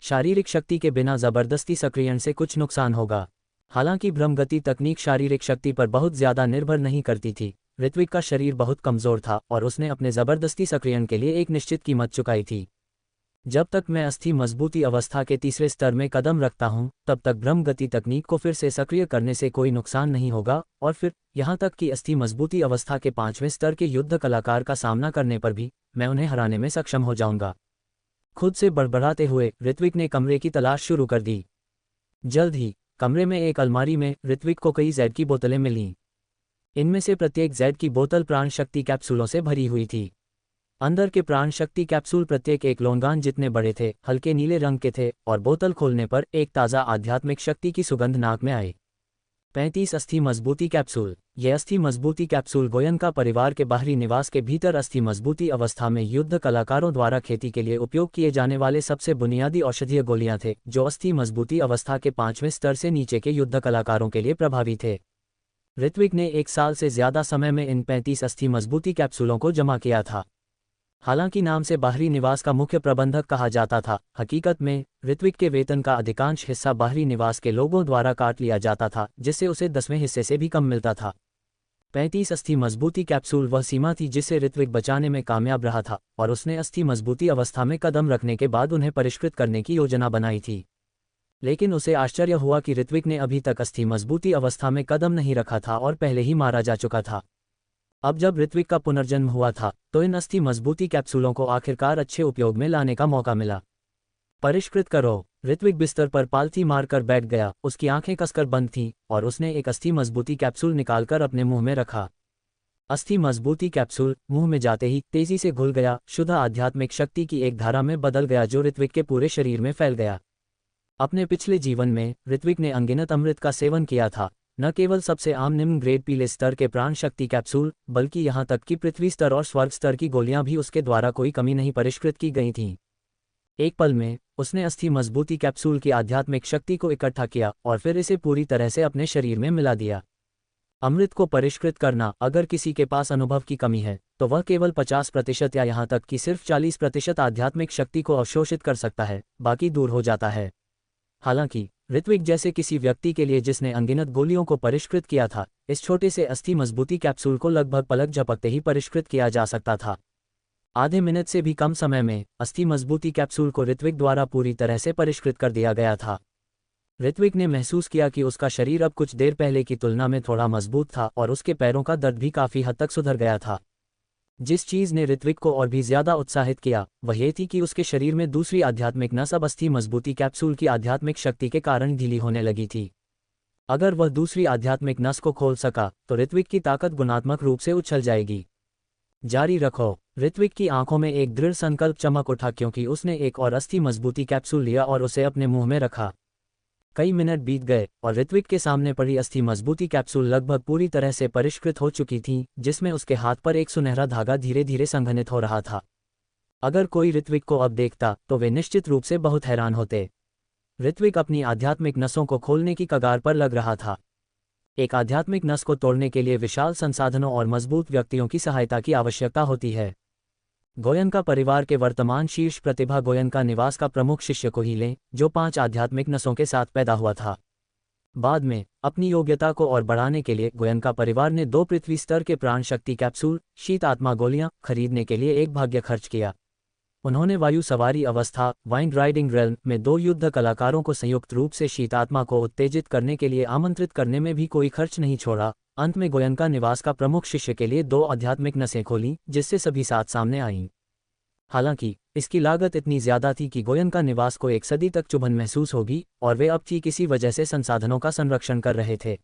शारीरिक शक्ति के बिना जबरदस्ती सक्रियण से कुछ नुकसान होगा। हालांकि ब्रह्मगति तकनीक शारीरिक शक्ति पर बहुत ज्यादा निर्भर नहीं करती थी। ऋत्विक का शरीर बहुत कमजोर था और उसने अपने जबरदस्ती सक्रियण के लिए एक निश्चित कीमत चुकाई थी। जब तक मैं अस्थि मजबूती अवस्था के तीसरे स्तर में कदम रखता हूं, तब तक ब्रह्मगति तकनीक को फिर से सक्रिय करने से कोई नुकसान नहीं होगा, और फिर यहां तक कि अस्थि मजबूती अवस्था के 5वें स्तर के युद्ध कलाकार का सामना करने पर भी मैं उन्हें हराने में सक्षम हो जाऊंगा। खुद से बड़बड़ाते हुए ऋत्विक ने कमरे की तलाश शुरू कर दी। जल्द ही कमरे में एक अलमारी में ऋत्विक को कई जैड की बोतलें मिलीं। इनमें से प्रत्येक जैड की बोतल प्राण शक्ति कैप्सूलों से भरी हुई थी। अंदर के प्राण शक्ति कैप्सूल प्रत्येक एक लोंगान जितने बड़े थे, हल्के नीले रंग के थे और बोतल खोलने पर एक ताज़ा आध्यात्मिक शक्ति की सुगंध नाक में आई। 35 अस्थि मजबूती कैप्सूल। यह अस्थि मजबूती कैप्सूल गोयनका परिवार के बाहरी निवास के भीतर अस्थि मजबूती अवस्था में युद्ध कलाकारों द्वारा खेती के लिए उपयोग किए जाने वाले सबसे बुनियादी औषधीय गोलियां थे, जो अस्थि मजबूती अवस्था के 5वें स्तर से नीचे के युद्ध कलाकारों के लिए प्रभावी थे। ऋत्विक ने 1 साल से ज्यादा समय में इन 35 अस्थि मजबूती कैप्सूलों को जमा किया था। हालांकि नाम से बाहरी निवास का मुख्य प्रबंधक कहा जाता था, हकीकत में ऋत्विक के वेतन का अधिकांश हिस्सा बाहरी निवास के लोगों द्वारा काट लिया जाता था, जिससे उसे 10वें हिस्से से भी कम मिलता था। 35 अस्थि मजबूती कैप्सूल वह सीमा थी जिससे ऋत्विक बचाने में कामयाब रहा था, और उसने अस्थि मजबूती अवस्था में कदम रखने के बाद उन्हें परिष्कृत करने की योजना बनाई थी। लेकिन उसे आश्चर्य हुआ कि ऋत्विक ने अभी तक अस्थि मजबूती अवस्था में कदम नहीं रखा था और पहले ही मारा जा चुका था। अब जब ऋत्विक का पुनर्जन्म हुआ था, तो इन अस्थि मजबूती कैप्सूलों को आखिरकार अच्छे उपयोग में लाने का मौका मिला। परिष्कृत करो। ऋत्विक बिस्तर पर पालथी मारकर बैठ गया। उसकी आंखें कसकर बंद थीं और उसने एक अस्थि मजबूती कैप्सूल निकालकर अपने मुंह में रखा। अस्थि मजबूती कैप्सूल मुंह में जाते ही तेजी से घुल गया, शुद्ध आध्यात्मिक शक्ति की एक धारा में बदल गया जो ऋत्विक के पूरे शरीर में फैल गया। अपने पिछले जीवन में ऋत्विक ने अनगिनत अमृत का सेवन किया था, न केवल सबसे आम निम्न ग्रेड पीले स्तर के प्राण शक्ति कैप्सूल, बल्कि यहाँ तक कि पृथ्वी स्तर और स्वर्ग स्तर की गोलियां भी उसके द्वारा कोई कमी नहीं परिष्कृत की गई थीं। एक पल में उसने अस्थि मजबूती कैप्सूल की आध्यात्मिक शक्ति को इकट्ठा किया और फिर इसे पूरी तरह से अपने शरीर में मिला दिया। अमृत को परिष्कृत करना, अगर किसी के पास अनुभव की कमी है तो वह केवल 50% या यहाँ तक कि सिर्फ 40% आध्यात्मिक शक्ति को अवशोषित कर सकता है, बाकी दूर हो जाता है। हालांकि ऋत्विक जैसे किसी व्यक्ति के लिए जिसने अनगिनत गोलियों को परिष्कृत किया था, इस छोटे से अस्थि मजबूती कैप्सूल को लगभग पलक झपकते ही परिष्कृत किया जा सकता था। आधे मिनट से भी कम समय में अस्थि मजबूती कैप्सूल को ऋत्विक द्वारा पूरी तरह से परिष्कृत कर दिया गया था। ऋत्विक ने महसूस किया कि उसका शरीर अब कुछ देर पहले की तुलना में थोड़ा मजबूत था और उसके पैरों का दर्द भी काफी हद तक सुधर गया था। जिस चीज ने ऋत्विक को और भी ज्यादा उत्साहित किया वह ये थी कि उसके शरीर में दूसरी आध्यात्मिक नस अब अस्थि मजबूती कैप्सूल की आध्यात्मिक शक्ति के कारण ढीली होने लगी थी। अगर वह दूसरी आध्यात्मिक नस को खोल सका तो ऋत्विक की ताकत गुणात्मक रूप से उछल जाएगी। जारी रखो। ऋत्विक की आंखों में एक दृढ़ संकल्प चमक उठा, क्योंकि उसने एक और अस्थि मजबूती कैप्सूल लिया और उसे अपने मुंह में रखा। कई मिनट बीत गए और ऋत्विक के सामने पड़ी अस्थि मजबूती कैप्सूल लगभग पूरी तरह से परिष्कृत हो चुकी थी, जिसमें उसके हाथ पर एक सुनहरा धागा धीरे धीरे संघनित हो रहा था। अगर कोई ऋत्विक को अब देखता तो वे निश्चित रूप से बहुत हैरान होते। ऋत्विक अपनी आध्यात्मिक नसों को खोलने की कगार पर लग रहा था। एक आध्यात्मिक नस को तोड़ने के लिए विशाल संसाधनों और मजबूत व्यक्तियों की सहायता की आवश्यकता होती है। गोयनका परिवार के वर्तमान शीर्ष प्रतिभा गोयनका निवास का प्रमुख शिष्य को ही लें, जो 5 आध्यात्मिक नसों के साथ पैदा हुआ था। बाद में अपनी योग्यता को और बढ़ाने के लिए गोयनका परिवार ने 2 पृथ्वी स्तर के प्राण शक्ति कैप्सूल, शीत आत्मा गोलियां खरीदने के लिए एक भाग्य खर्च किया। उन्होंने वायु सवारी अवस्था वाइंड राइडिंग रेल्म में 2 युद्ध कलाकारों को संयुक्त रूप से शीतात्मा को उत्तेजित करने के लिए आमंत्रित करने में भी कोई खर्च नहीं छोड़ा। अंत में गोयनका निवास का प्रमुख शिष्य के लिए 2 आध्यात्मिक नसें खोलीं, जिससे सभी साथ सामने आईं। हालांकि इसकी लागत इतनी ज्यादा थी कि गोयनका निवास को 1 सदी तक चुभन महसूस होगी और वे अब की किसी वजह से संसाधनों का संरक्षण कर रहे थे।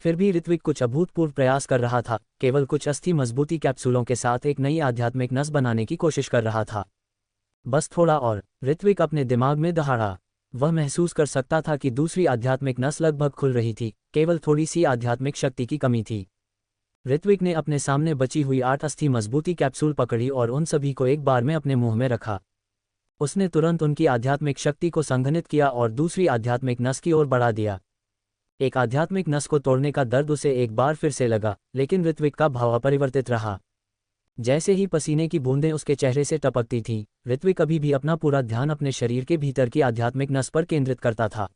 फिर भी ऋत्विक कुछ अभूतपूर्व प्रयास कर रहा था, केवल कुछ अस्थि मजबूती कैप्सूलों के साथ एक नई आध्यात्मिक नस बनाने की कोशिश कर रहा था। बस थोड़ा और, ऋत्विक अपने दिमाग में दहाड़ा। वह महसूस कर सकता था कि दूसरी आध्यात्मिक नस लगभग खुल रही थी, केवल थोड़ी सी आध्यात्मिक शक्ति की कमी थी। ऋत्विक ने अपने सामने बची हुई 8 अस्थि मजबूती कैप्सूल पकड़ी और उन सभी को एक बार में अपने मुंह में रखा। उसने तुरंत उनकी आध्यात्मिक शक्ति को संघनित किया और दूसरी आध्यात्मिक नस की ओर बढ़ा दिया। एक आध्यात्मिक नस को तोड़ने का दर्द उसे एक बार फिर से लगा, लेकिन ऋत्विक का भाव अपरिवर्तित रहा। जैसे ही पसीने की बूंदें उसके चेहरे से टपकती थीं, ऋत्विक अभी भी अपना पूरा ध्यान अपने शरीर के भीतर की आध्यात्मिक नस पर केंद्रित करता था।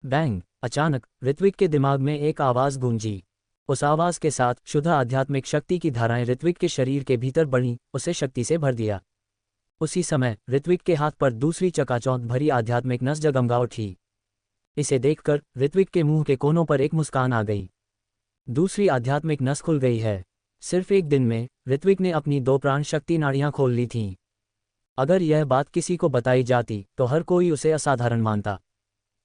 बैंग! अचानक ऋत्विक के दिमाग में एक आवाज़ गूंजी। उस आवाज़ के साथ शुद्ध आध्यात्मिक शक्ति की धाराएं ऋत्विक के शरीर के भीतर बढ़ीं, उसे शक्ति से भर दिया। उसी समय ऋत्विक के हाथ पर दूसरी चकाचौंध भरी आध्यात्मिक नस जगमगा उठी। इसे देखकर ऋत्विक के मुंह के कोनों पर एक मुस्कान आ गई। दूसरी आध्यात्मिक नस खुल गई है। सिर्फ एक दिन में ऋत्विक ने अपनी 2 प्राण शक्ति नाड़ियां खोल ली थीं। अगर यह बात किसी को बताई जाती तो हर कोई उसे असाधारण मानता।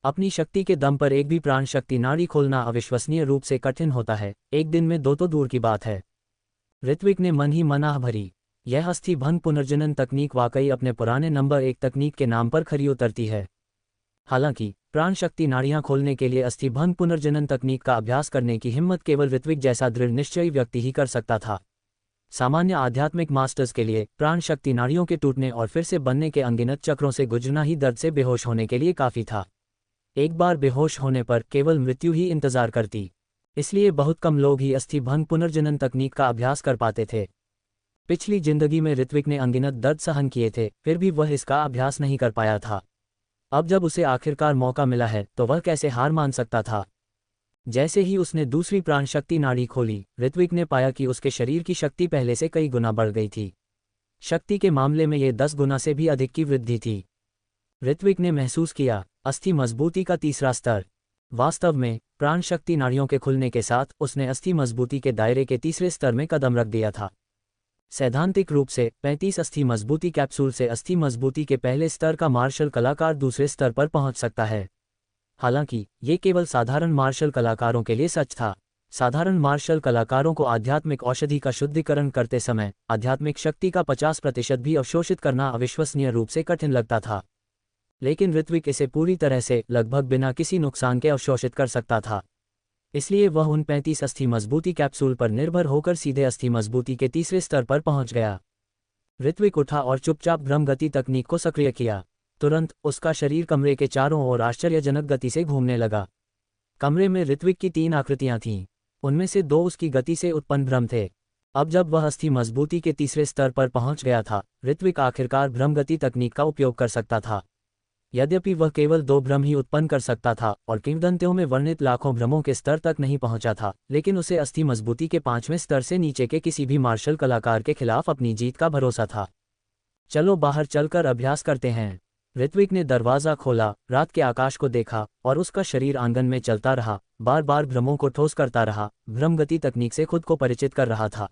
अपनी शक्ति के दम पर एक भी प्राण शक्ति नाड़ी खोलना अविश्वसनीय रूप से कठिन होता है, एक दिन में 2 तो दूर की बात है। ऋत्विक ने मन ही मन आह भरी। यह अस्थि भंग पुनर्जनन तकनीक वाकई अपने पुराने नंबर 1 तकनीक के नाम पर खरी उतरती है। हालांकि प्राण शक्ति नाड़ियां खोलने के लिए अस्थि भंग पुनर्जनन तकनीक का अभ्यास करने की हिम्मत केवल ऋत्विक जैसा दृढ़ निश्चयी व्यक्ति ही कर सकता था। सामान्य आध्यात्मिक मास्टर्स के लिए प्राण शक्ति नाड़ियों के टूटने और फिर से बनने के अनगिनत चक्रों से गुजरना ही दर्द से बेहोश होने के लिए काफ़ी था। एक बार बेहोश होने पर केवल मृत्यु ही इंतजार करती। इसलिए बहुत कम लोग ही अस्थि भंग पुनर्जनन तकनीक का अभ्यास कर पाते थे। पिछली जिंदगी में ऋत्विक ने अनगिनत दर्द सहन किए थे, फिर भी वह इसका अभ्यास नहीं कर पाया था। अब जब उसे आखिरकार मौका मिला है तो वह कैसे हार मान सकता था। जैसे ही उसने दूसरी प्राण शक्ति नाड़ी खोली, ऋत्विक ने पाया कि उसके शरीर की शक्ति पहले से कई गुना बढ़ गई थी। शक्ति के मामले में ये 10 गुना से भी अधिक की वृद्धि थी। ऋत्विक ने महसूस किया, अस्थि मजबूती का तीसरा स्तर। वास्तव में प्राण शक्ति नाड़ियों के खुलने के साथ उसने अस्थि मजबूती के दायरे के तीसरे स्तर में कदम रख दिया था। सैद्धांतिक रूप से 35 अस्थि मजबूती कैप्सूल से अस्थि मजबूती के पहले स्तर का मार्शल कलाकार दूसरे स्तर पर पहुंच सकता है। हालांकि ये केवल साधारण मार्शल कलाकारों के लिए सच था। साधारण मार्शल कलाकारों को आध्यात्मिक औषधि का शुद्धिकरण करते समय आध्यात्मिक शक्ति का 50% भी अवशोषित करना अविश्वसनीय रूप से कठिन लगता था। लेकिन ऋत्विक इसे पूरी तरह से लगभग बिना किसी नुकसान के अवशोषित कर सकता था। इसलिए वह उन 35 अस्थि मजबूती कैप्सूल पर निर्भर होकर सीधे अस्थि मजबूती के तीसरे स्तर पर पहुंच गया। ऋत्विक उठा और चुपचाप ब्रह्म गति तकनीक को सक्रिय किया। तुरंत उसका शरीर कमरे के चारों ओर आश्चर्यजनक गति से घूमने लगा। कमरे में ऋत्विक की 3 आकृतियां थीं। उनमें से 2 उसकी गति से उत्पन्न भ्रम थे। अब जब वह अस्थि मजबूती के तीसरे स्तर पर पहुंच गया था, ऋत्विक आखिरकार ब्रह्म गति तकनीक का उपयोग कर सकता था। यद्यपि वह केवल 2 भ्रम ही उत्पन्न कर सकता था और किंवदंतियों में वर्णित लाखों भ्रमों के स्तर तक नहीं पहुंचा था, लेकिन उसे अस्थि मजबूती के 5वें स्तर से नीचे के किसी भी मार्शल कलाकार के खिलाफ अपनी जीत का भरोसा था। चलो बाहर चलकर अभ्यास करते हैं। ऋत्विक ने दरवाज़ा खोला, रात के आकाश को देखा और उसका शरीर आंगन में चलता रहा, बार बार भ्रमों को ठोस करता रहा, भ्रम गति तकनीक से खुद को परिचित कर रहा था।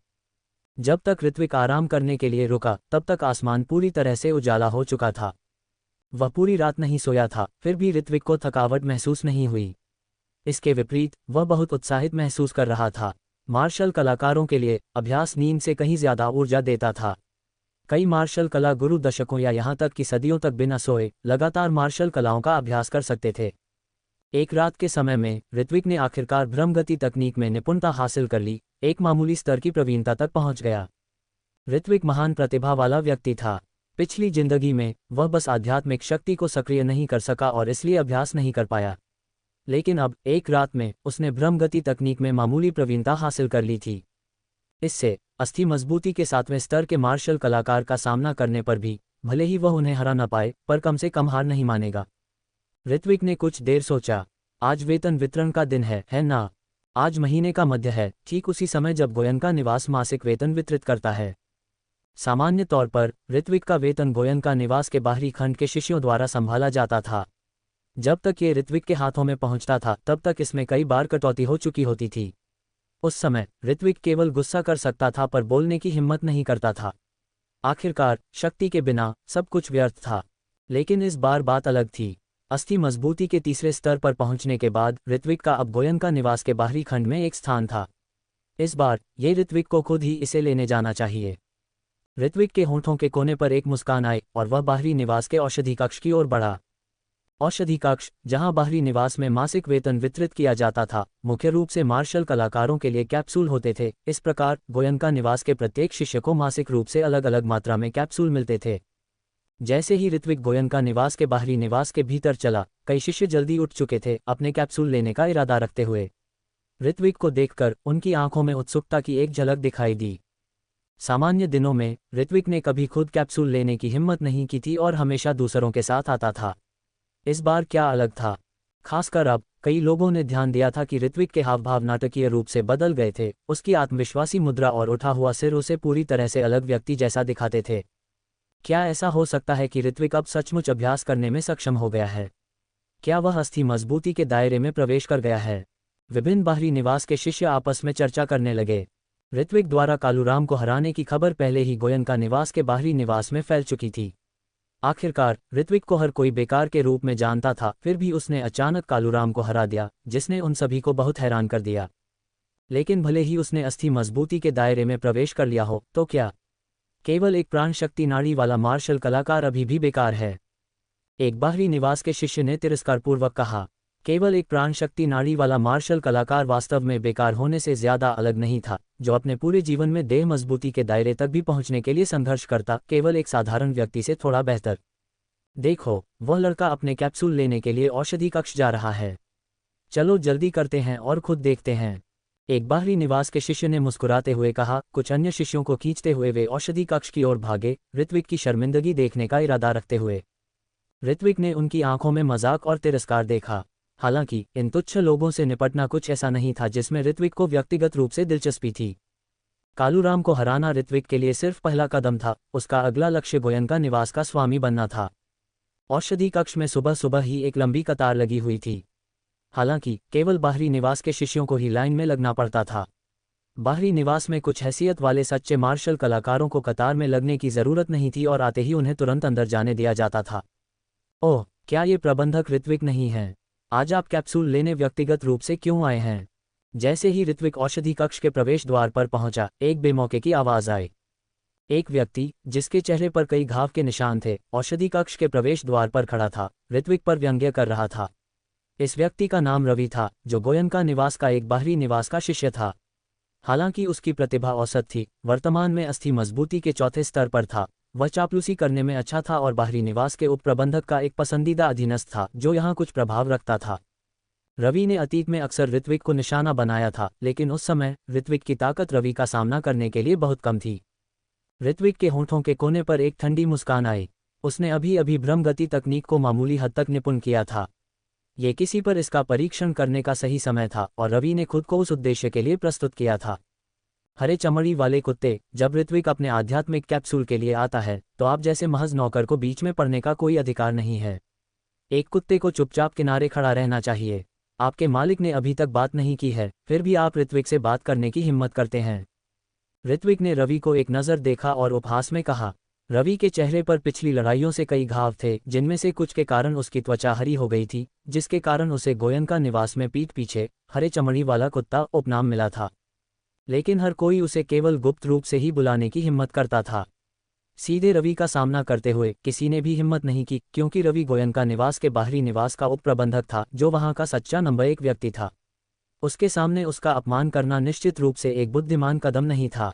जब तक ऋत्विक आराम करने के लिए रुका, तब तक आसमान पूरी तरह से उजाला हो चुका था। वह पूरी रात नहीं सोया था, फिर भी ऋत्विक को थकावट महसूस नहीं हुई। इसके विपरीत वह बहुत उत्साहित महसूस कर रहा था। मार्शल कलाकारों के लिए अभ्यास नींद से कहीं ज्यादा ऊर्जा देता था। कई मार्शल कला गुरु दशकों या यहाँ तक कि सदियों तक बिना सोए लगातार मार्शल कलाओं का अभ्यास कर सकते थे। एक रात के समय में ऋत्विक ने आखिरकार ब्रह्म गति तकनीक में निपुणता हासिल कर ली, एक मामूली स्तर की प्रवीणता तक पहुंच गया। ऋत्विक महान प्रतिभा वाला व्यक्ति था। पिछली जिंदगी में वह बस आध्यात्मिक शक्ति को सक्रिय नहीं कर सका और इसलिए अभ्यास नहीं कर पाया। लेकिन अब एक रात में उसने ब्रह्म गति तकनीक में मामूली प्रवीणता हासिल कर ली थी। इससे अस्थि मजबूती के 7वें स्तर के मार्शल कलाकार का सामना करने पर भी भले ही वह उन्हें हरा न पाए, पर कम से कम हार नहीं मानेगा। ऋत्विक ने कुछ देर सोचा। आज वेतन वितरण का दिन है ना? आज महीने का मध्य है, ठीक उसी समय जब गोयनका निवास मासिक वेतन वितरित करता है। सामान्य तौर पर ऋत्विक का वेतन गोयनका निवास के बाहरी खंड के शिष्यों द्वारा संभाला जाता था। जब तक ये ऋत्विक के हाथों में पहुंचता था, तब तक इसमें कई बार कटौती हो चुकी होती थी। उस समय ऋत्विक केवल गुस्सा कर सकता था, पर बोलने की हिम्मत नहीं करता था। आखिरकार शक्ति के बिना सब कुछ व्यर्थ था। लेकिन इस बार बात अलग थी। अस्थि मजबूती के तीसरे स्तर पर पहुंचने के बाद ऋत्विक का अब गोयनका निवास के बाहरी खंड में एक स्थान था। इस बार ये ऋत्विक को खुद ही इसे लेने जाना चाहिए। ऋत्विक के होंठों के कोने पर एक मुस्कान आई और वह बाहरी निवास के औषधि कक्ष की ओर बढ़ा। औषधि कक्ष, जहां बाहरी निवास में मासिक वेतन वितरित किया जाता था, मुख्य रूप से मार्शल कलाकारों के लिए कैप्सूल होते थे। इस प्रकार गोयनका निवास के प्रत्येक शिष्य को मासिक रूप से अलग अलग मात्रा में कैप्सूल मिलते थे। जैसे ही ऋत्विक गोयनका निवास के बाहरी निवास के भीतर चला, कई शिष्य जल्दी उठ चुके थे, अपने कैप्सूल लेने का इरादा रखते हुए। ऋत्विक को देखकर उनकी आंखों में उत्सुकता की एक झलक दिखाई दी। सामान्य दिनों में ऋत्विक ने कभी खुद कैप्सूल लेने की हिम्मत नहीं की थी और हमेशा दूसरों के साथ आता था। इस बार क्या अलग था? खासकर अब कई लोगों ने ध्यान दिया था कि ऋत्विक के हाव भाव नाटकीय रूप से बदल गए थे। उसकी आत्मविश्वासी मुद्रा और उठा हुआ सिर उसे पूरी तरह से अलग व्यक्ति जैसा दिखाते थे। क्या ऐसा हो सकता है कि ऋत्विक अब सचमुच अभ्यास करने में सक्षम हो गया है? क्या वह अस्थि मजबूती के दायरे में प्रवेश कर गया है? विभिन्न बाहरी निवास के शिष्य आपस में चर्चा करने लगे। ऋत्विक द्वारा कालूराम को हराने की खबर पहले ही गोयनका निवास के बाहरी निवास में फैल चुकी थी। आखिरकार ऋत्विक को हर कोई बेकार के रूप में जानता था, फिर भी उसने अचानक कालूराम को हरा दिया, जिसने उन सभी को बहुत हैरान कर दिया। लेकिन भले ही उसने अस्थि मजबूती के दायरे में प्रवेश कर लिया हो, तो क्या केवल एक प्राण शक्ति नाड़ी वाला मार्शल कलाकार अभी भी बेकार है? एक बाहरी निवास के शिष्य ने तिरस्कारपूर्वक कहा। केवल एक प्राण शक्ति नाड़ी वाला मार्शल कलाकार वास्तव में बेकार होने से ज्यादा अलग नहीं था, जो अपने पूरे जीवन में देह मजबूती के दायरे तक भी पहुंचने के लिए संघर्ष करता, केवल एक साधारण व्यक्ति से थोड़ा बेहतर। देखो, वह लड़का अपने कैप्सूल लेने के लिए औषधि कक्ष जा रहा है। चलो जल्दी करते हैं और खुद देखते हैं। एक बाहरी निवास के शिष्य ने मुस्कुराते हुए कहा। कुछ अन्य शिष्यों को खींचते हुए वे औषधि कक्ष की ओर भागे, ऋत्विक की शर्मिंदगी देखने का इरादा रखते हुए। ऋत्विक ने उनकी आंखों में मजाक और तिरस्कार देखा। हालांकि इन तुच्छ लोगों से निपटना कुछ ऐसा नहीं था जिसमें ऋत्विक को व्यक्तिगत रूप से दिलचस्पी थी। कालूराम को हराना ऋत्विक के लिए सिर्फ पहला कदम था। उसका अगला लक्ष्य गोयनका निवास का स्वामी बनना था। औषधि कक्ष में सुबह सुबह ही एक लंबी कतार लगी हुई थी। हालांकि केवल बाहरी निवास के शिष्यों को ही लाइन में लगना पड़ता था। बाहरी निवास में कुछ हैसियत वाले सच्चे मार्शल कलाकारों को कतार में लगने की जरूरत नहीं थी और आते ही उन्हें तुरंत अंदर जाने दिया जाता था। ओह, क्या ये प्रबंधक ऋत्विक नहीं है? आज आप कैप्सूल लेने व्यक्तिगत रूप से क्यों आए हैं? जैसे ही ऋत्विक औषधि कक्ष के प्रवेश द्वार पर पहुंचा, एक बेमौके की आवाज आई। एक व्यक्ति, जिसके चेहरे पर कई घाव के निशान थे, औषधि कक्ष के प्रवेश द्वार पर खड़ा था, ऋत्विक पर व्यंग्य कर रहा था। इस व्यक्ति का नाम रवि था, जो गोयनका निवास का एक बाहरी निवास का शिष्य था। हालांकि उसकी प्रतिभा औसत थी, वर्तमान में अस्थि मजबूती के चौथे स्तर पर था। वह चापलूसी करने में अच्छा था और बाहरी निवास के उप प्रबंधक का एक पसंदीदा अधीनस्थ था, जो यहाँ कुछ प्रभाव रखता था। रवि ने अतीत में अक्सर ऋत्विक को निशाना बनाया था, लेकिन उस समय ऋत्विक की ताकत रवि का सामना करने के लिए बहुत कम थी। ऋत्विक के होंठों के कोने पर एक ठंडी मुस्कान आई। उसने अभी अभी भ्रमगति तकनीक को मामूली हद तक निपुण किया था। ये किसी पर इसका परीक्षण करने का सही समय था और रवि ने खुद को उस उद्देश्य के लिए प्रस्तुत किया था। हरे चमड़ी वाले कुत्ते, जब ऋत्विक अपने आध्यात्मिक कैप्सूल के लिए आता है, तो आप जैसे महज नौकर को बीच में पड़ने का कोई अधिकार नहीं है। एक कुत्ते को चुपचाप किनारे खड़ा रहना चाहिए। आपके मालिक ने अभी तक बात नहीं की है, फिर भी आप ऋत्विक से बात करने की हिम्मत करते हैं। ऋत्विक ने रवि को एक नज़र देखा और उपहास में कहा। रवि के चेहरे पर पिछली लड़ाइयों से कई घाव थे, जिनमें से कुछ के कारण उसकी त्वचा हरी हो गई थी, जिसके कारण उसे गोयनका निवास में पीठ पीछे हरे चमड़ी वाला कुत्ता उपनाम मिला था। लेकिन हर कोई उसे केवल गुप्त रूप से ही बुलाने की हिम्मत करता था। सीधे रवि का सामना करते हुए किसी ने भी हिम्मत नहीं की, क्योंकि रवि गोयनका निवास के बाहरी निवास का उप प्रबंधक था, जो वहां का सच्चा नंबर 1 व्यक्ति था। उसके सामने उसका अपमान करना निश्चित रूप से एक बुद्धिमान कदम नहीं था।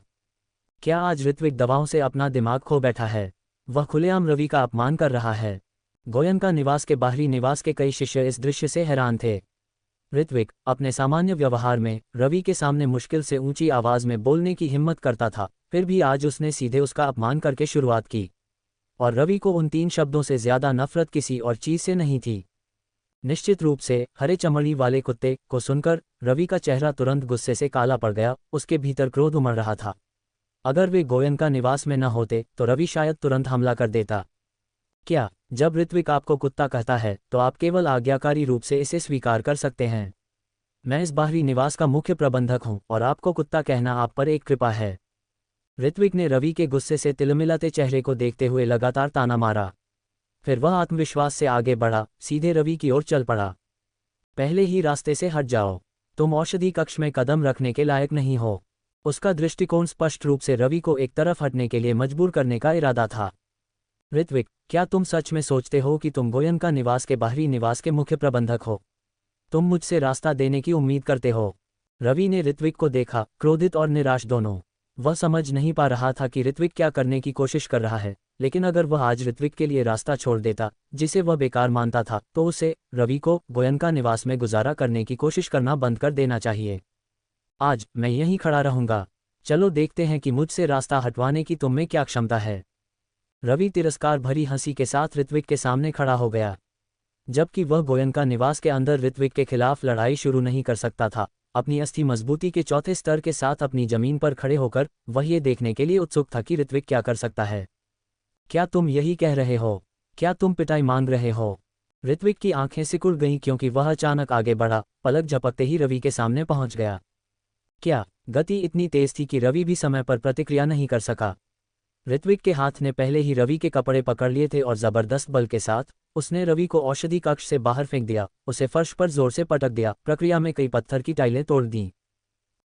क्या आज ऋत्विक दवाओं से अपना दिमाग खो बैठा है? वह खुलेआम रवि का अपमान कर रहा है। गोयनका निवास के बाहरी निवास के कई शिष्य इस दृश्य से हैरान थे। ऋत्विक अपने सामान्य व्यवहार में रवि के सामने मुश्किल से ऊंची आवाज में बोलने की हिम्मत करता था, फिर भी आज उसने सीधे उसका अपमान करके शुरुआत की। और रवि को उन 3 शब्दों से ज्यादा नफरत किसी और चीज से नहीं थी। निश्चित रूप से हरे चमड़ी वाले कुत्ते को सुनकर रवि का चेहरा तुरंत गुस्से से काला पड़ गया। उसके भीतर क्रोध उमड़ रहा था। अगर वे गोयनका निवास में न होते तो रवि शायद तुरंत हमला कर देता। क्या, जब ऋत्विक आपको कुत्ता कहता है तो आप केवल आज्ञाकारी रूप से इसे स्वीकार कर सकते हैं? मैं इस बाहरी निवास का मुख्य प्रबंधक हूं और आपको कुत्ता कहना आप पर एक कृपा है। ऋत्विक ने रवि के गुस्से से तिलमिलाते चेहरे को देखते हुए लगातार ताना मारा। फिर वह आत्मविश्वास से आगे बढ़ा, सीधे रवि की ओर चल पड़ा। पहले ही रास्ते से हट जाओ, तुम औषधि कक्ष में कदम रखने के लायक नहीं हो। उसका दृष्टिकोण स्पष्ट रूप से रवि को एक तरफ हटने के लिए मजबूर करने का इरादा था। ऋत्विक, क्या तुम सच में सोचते हो कि तुम गोयनका निवास के बाहरी निवास के मुख्य प्रबंधक हो? तुम मुझसे रास्ता देने की उम्मीद करते हो? रवि ने ऋत्विक को देखा, क्रोधित और निराश दोनों। वह समझ नहीं पा रहा था कि ऋत्विक क्या करने की कोशिश कर रहा है, लेकिन अगर वह आज ऋत्विक के लिए रास्ता छोड़ देता, जिसे वह बेकार मानता था, तो उसे, रवि को, गोयनका निवास में गुजारा करने की कोशिश करना बंद कर देना चाहिए। आज मैं यहीं खड़ा रहूंगा। चलो देखते हैं कि मुझसे रास्ता हटवाने की तुम में क्या क्षमता है। रवि तिरस्कार भरी हंसी के साथ ऋत्विक के सामने खड़ा हो गया। जबकि वह गोयनका निवास के अंदर ऋत्विक के खिलाफ लड़ाई शुरू नहीं कर सकता था, अपनी अस्थि मजबूती के चौथे स्तर के साथ अपनी जमीन पर खड़े होकर वह ये देखने के लिए उत्सुक था कि ऋत्विक क्या कर सकता है। क्या तुम यही कह रहे हो? क्या तुम पिटाई मांग रहे हो? ऋत्विक की आंखें सिकुड़ गईं क्योंकि वह अचानक आगे बढ़ा, पलक झपकते ही रवि के सामने पहुंच गया। क्या गति इतनी तेज थी कि रवि भी समय पर प्रतिक्रिया नहीं कर सका? ऋत्विक के हाथ ने पहले ही रवि के कपड़े पकड़ लिए थे और जबरदस्त बल के साथ उसने रवि को औषधि कक्ष से बाहर फेंक दिया, उसे फर्श पर जोर से पटक दिया, प्रक्रिया में कई पत्थर की टाइलें तोड़ दीं।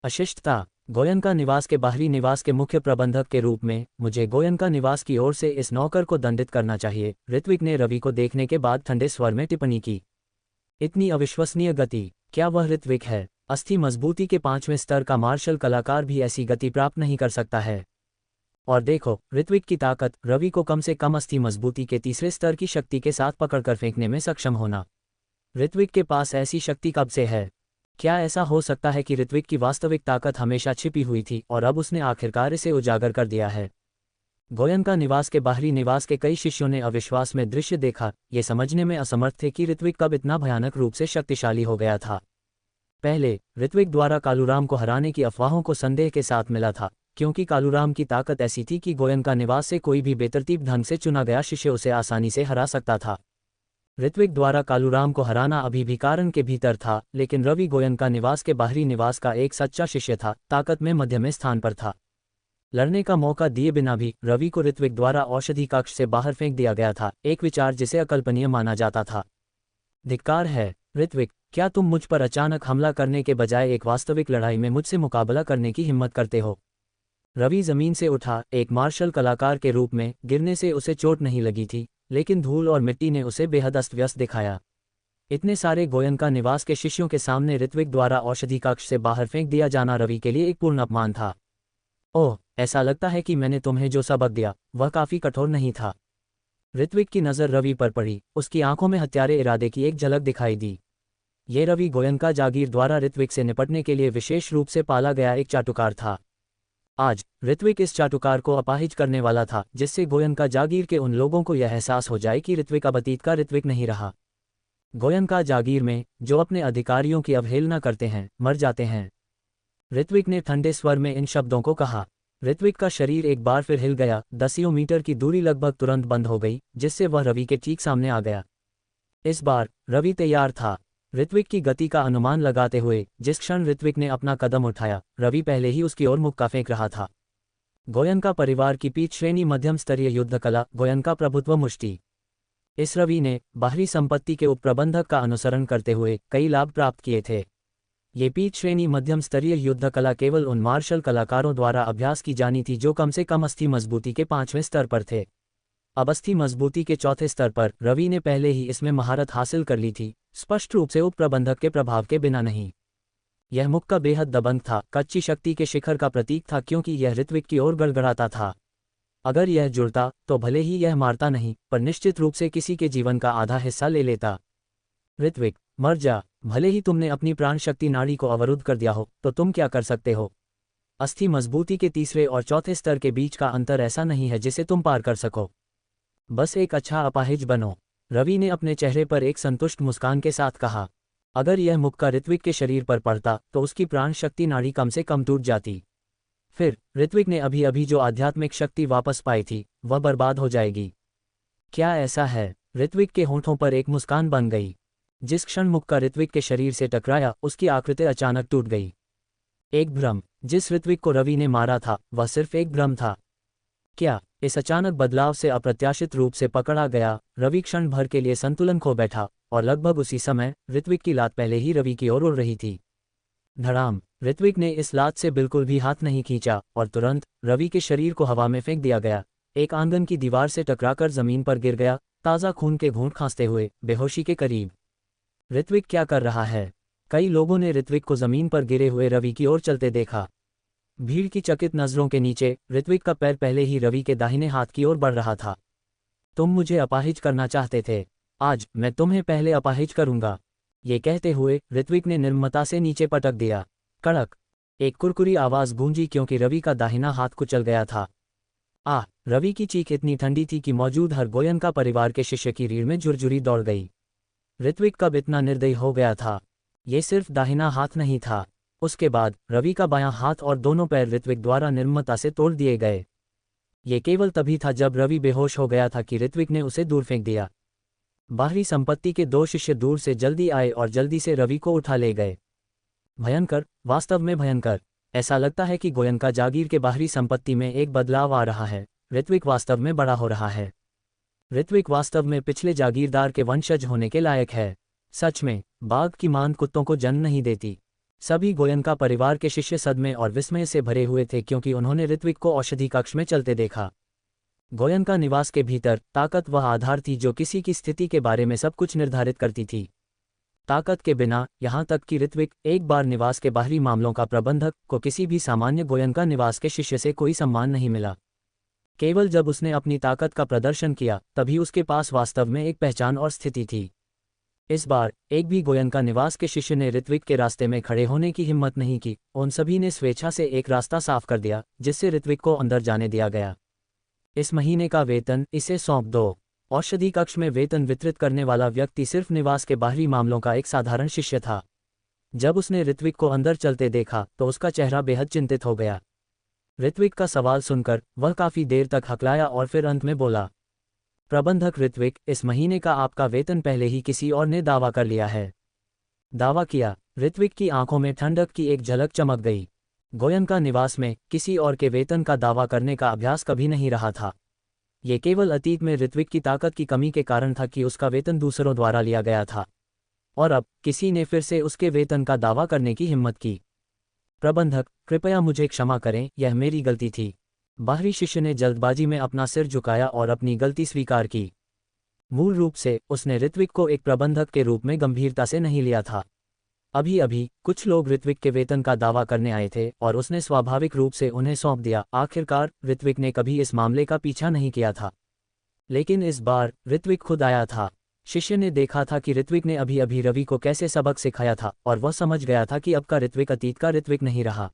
अशिष्टता। गोयनका निवास के बाहरी निवास के मुख्य प्रबंधक के रूप में मुझे गोयनका निवास की ओर से इस नौकर को दंडित करना चाहिए, ऋत्विक ने रवि को देखने के बाद ठंडे स्वर में टिप्पणी की। इतनी अविश्वसनीय गति! क्या वह ऋत्विक है? अस्थि मजबूती के 5वें स्तर का मार्शल कलाकार भी ऐसी गति प्राप्त नहीं कर सकता है। और देखो, ऋत्विक की ताकत, रवि को कम से कम अस्थि मजबूती के 3रे स्तर की शक्ति के साथ पकड़कर फेंकने में सक्षम होना। ऋत्विक के पास ऐसी शक्ति कब से है? क्या ऐसा हो सकता है कि ऋत्विक की वास्तविक ताकत हमेशा छिपी हुई थी और अब उसने आखिरकार इसे उजागर कर दिया है? गोयनका निवास के बाहरी निवास के कई शिष्यों ने अविश्वास में दृश्य देखा, ये समझने में असमर्थ थे कि ऋत्विक कब इतना भयानक रूप से शक्तिशाली हो गया था। पहले, ऋत्विक द्वारा कालूराम को हराने की अफवाहों को संदेह के साथ मिला था, क्योंकि कालूराम की ताकत ऐसी थी कि गोयनका निवास से कोई भी बेतरतीब ढंग से चुना गया शिष्य उसे आसानी से हरा सकता था। ऋत्विक द्वारा कालूराम को हराना अभी भी कारण के भीतर था, लेकिन रवि गोयनका निवास के बाहरी निवास का एक सच्चा शिष्य था, ताकत में मध्यम स्थान पर था। लड़ने का मौका दिए बिना भी रवि को ऋत्विक द्वारा औषधि कक्ष से बाहर फेंक दिया गया था, एक विचार जिसे अकल्पनीय माना जाता था। धिक्कार है, ऋत्विक, क्या तुम मुझ पर अचानक हमला करने के बजाय एक वास्तविक लड़ाई में मुझसे मुकाबला करने की हिम्मत करते हो? रवि जमीन से उठा, एक मार्शल कलाकार के रूप में गिरने से उसे चोट नहीं लगी थी, लेकिन धूल और मिट्टी ने उसे बेहद अस्त व्यस्त दिखाया। इतने सारे गोयनका निवास के शिष्यों के सामने ऋत्विक द्वारा औषधि कक्ष से बाहर फेंक दिया जाना रवि के लिए एक पूर्ण अपमान था। ओह, ऐसा लगता है कि मैंने तुम्हें जो सबक दिया वह काफी कठोर नहीं था। ऋत्विक की नज़र रवि पर पड़ी, उसकी आंखों में हत्यारे इरादे की एक झलक दिखाई दी। ये रवि गोयनका जागीर द्वारा ऋत्विक से निपटने के लिए विशेष रूप से पाला गया एक चाटुकार था। आज ऋत्विक इस चाटुकार को अपाहिज करने वाला था, जिससे गोयनका जागीर के उन लोगों को यह एहसास हो जाए कि ऋत्विक अब अतीत का ऋत्विक नहीं रहा। गोयनका जागीर में जो अपने अधिकारियों की अवहेलना करते हैं मर जाते हैं, ऋत्विक ने ठंडे स्वर में इन शब्दों को कहा। ऋत्विक का शरीर एक बार फिर हिल गया, 10 मीटर की दूरी लगभग तुरंत बंद हो गई, जिससे वह रवि के ठीक सामने आ गया। इस बार रवि तैयार था। ऋत्विक की गति का अनुमान लगाते हुए जिस क्षण ऋत्विक ने अपना कदम उठाया, रवि पहले ही उसकी ओर मुक्का फेंक रहा था। गोयनका परिवार की पीठ श्रेणी मध्यम स्तरीय युद्ध कला, गोयनका प्रभुत्व मुष्टि। इस रवि ने बाहरी संपत्ति के उपप्रबंधक का अनुसरण करते हुए कई लाभ प्राप्त किए थे। ये पीठ श्रेणी मध्यम स्तरीय युद्ध कला केवल उन मार्शल कलाकारों द्वारा अभ्यास की जानी थी जो कम से कम अस्थि मजबूती के 5वें स्तर पर थे। अब अस्थि मजबूती के 4थे स्तर पर रवि ने पहले ही इसमें महारत हासिल कर ली थी, स्पष्ट रूप से उपप्रबंधक के प्रभाव के बिना नहीं। यह मुक्का बेहद दबंग था, कच्ची शक्ति के शिखर का प्रतीक था, क्योंकि यह ऋत्विक की ओर गड़गड़ाता था। अगर यह जुड़ता तो भले ही यह मारता नहीं, पर निश्चित रूप से किसी के जीवन का आधा हिस्सा ले लेता। ऋत्विक, मर जा। भले ही तुमने अपनी प्राण शक्ति नाड़ी को अवरुद्ध कर दिया हो, तो तुम क्या कर सकते हो? अस्थि मजबूती के 3रे और 4थे स्तर के बीच का अंतर ऐसा नहीं है जिसे तुम पार कर सको। बस एक अच्छा अपाहिज बनो। रवि ने अपने चेहरे पर एक संतुष्ट मुस्कान के साथ कहा। अगर यह मुक्का ऋत्विक के शरीर पर पड़ता तो उसकी प्राण शक्ति नाड़ी कम से कम टूट जाती। फिर ऋत्विक ने अभी अभी जो आध्यात्मिक शक्ति वापस पाई थी वह बर्बाद हो जाएगी। क्या ऐसा है? ऋत्विक के होंठों पर एक मुस्कान बन गई। जिस क्षण मुक्का ऋत्विक के शरीर से टकराया, उसकी आकृति अचानक टूट गई। एक भ्रम। जिस ऋत्विक को रवि ने मारा था वह सिर्फ एक भ्रम था। क्या इस अचानक बदलाव से अप्रत्याशित रूप से पकड़ा गया रवि क्षण भर के लिए संतुलन खो बैठा, और लगभग उसी समय ऋत्विक की लात पहले ही रवि की ओर उड़ रही थी। धड़ाम! ऋत्विक ने इस लात से बिल्कुल भी हाथ नहीं खींचा और तुरंत रवि के शरीर को हवा में फेंक दिया गया। एक आंगन की दीवार से टकराकर जमीन पर गिर गया, ताज़ा खून के घूंट खांसते हुए, बेहोशी के करीब। ऋत्विक क्या कर रहा है? कई लोगों ने ऋत्विक को जमीन पर गिरे हुए रवि की ओर चलते देखा। भीड़ की चकित नजरों के नीचे ऋत्विक का पैर पहले ही रवि के दाहिने हाथ की ओर बढ़ रहा था। तुम मुझे अपाहिज करना चाहते थे, आज मैं तुम्हें पहले अपाहिज करूंगा। ये कहते हुए ऋत्विक ने निर्ममता से नीचे पटक दिया। कड़क! एक कुरकुरी आवाज गूंजी क्योंकि रवि का दाहिना हाथ कुचल गया था। आह! रवि की चीख इतनी ठंडी थी कि मौजूद हर गोयनका परिवार के शिष्य की रीढ़ में झुरझुरी दौड़ गई। ऋत्विक कब इतना निर्दयी हो गया था? ये सिर्फ दाहिना हाथ नहीं था। उसके बाद रवि का बायां हाथ और दोनों पैर ऋत्विक द्वारा निर्ममता से तोड़ दिए गए। ये केवल तभी था जब रवि बेहोश हो गया था कि ऋत्विक ने उसे दूर फेंक दिया। बाहरी संपत्ति के 2 शिष्य दूर से जल्दी आए और जल्दी से रवि को उठा ले गए। भयंकर, वास्तव में भयंकर। ऐसा लगता है कि गोयनका जागीर के बाहरी संपत्ति में एक बदलाव आ रहा है। ऋत्विक वास्तव में बड़ा हो रहा है। ऋत्विक वास्तव में पिछले जागीरदार के वंशज होने के लायक है। सच में, बाघ की मांद कुत्तों को जन्म नहीं देती। सभी गोयनका परिवार के शिष्य सदमे और विस्मय से भरे हुए थे क्योंकि उन्होंने ऋत्विक को औषधि कक्ष में चलते देखा। गोयनका निवास के भीतर ताकत वह आधार थी जो किसी की स्थिति के बारे में सब कुछ निर्धारित करती थी। ताकत के बिना, यहाँ तक कि ऋत्विक, एक बार निवास के बाहरी मामलों का प्रबंधक, को किसी भी सामान्य गोयनका निवास के शिष्य से कोई सम्मान नहीं मिला। केवल जब उसने अपनी ताकत का प्रदर्शन किया तभी उसके पास वास्तव में एक पहचान और स्थिति थी। इस बार एक भी गोयनका निवास के शिष्य ने ऋत्विक के रास्ते में खड़े होने की हिम्मत नहीं की। उन सभी ने स्वेच्छा से एक रास्ता साफ कर दिया जिससे ऋत्विक को अंदर जाने दिया गया। इस महीने का वेतन इसे सौंप दो। औषधि कक्ष में वेतन वितरित करने वाला व्यक्ति सिर्फ निवास के बाहरी मामलों का एक साधारण शिष्य था। जब उसने ऋत्विक को अंदर चलते देखा तो उसका चेहरा बेहद चिंतित हो गया। ऋत्विक का सवाल सुनकर वह काफी देर तक हकलाया और फिर अंत में बोला, प्रबंधक ऋत्विक, इस महीने का आपका वेतन पहले ही किसी और ने दावा कर लिया है। दावा किया? ऋत्विक की आंखों में ठंडक की एक झलक चमक गई। गोयनका निवास में किसी और के वेतन का दावा करने का अभ्यास कभी नहीं रहा था। ये केवल अतीत में ऋत्विक की ताकत की कमी के कारण था कि उसका वेतन दूसरों द्वारा लिया गया था, और अब किसी ने फिर से उसके वेतन का दावा करने की हिम्मत की। प्रबंधक, कृपया मुझे क्षमा करें, यह मेरी गलती थी। बाहरी शिष्य ने जल्दबाजी में अपना सिर झुकाया और अपनी गलती स्वीकार की। मूल रूप से उसने ऋत्विक को एक प्रबंधक के रूप में गंभीरता से नहीं लिया था। अभी अभी कुछ लोग ऋत्विक के वेतन का दावा करने आए थे और उसने स्वाभाविक रूप से उन्हें सौंप दिया। आखिरकार ऋत्विक ने कभी इस मामले का पीछा नहीं किया था, लेकिन इस बार ऋत्विक खुद आया था। शिष्य ने देखा था कि ऋत्विक ने अभी अभी रवि को कैसे सबक सिखाया था और वह समझ गया था कि अब का ऋत्विक अतीत का ऋत्विक नहीं रहा।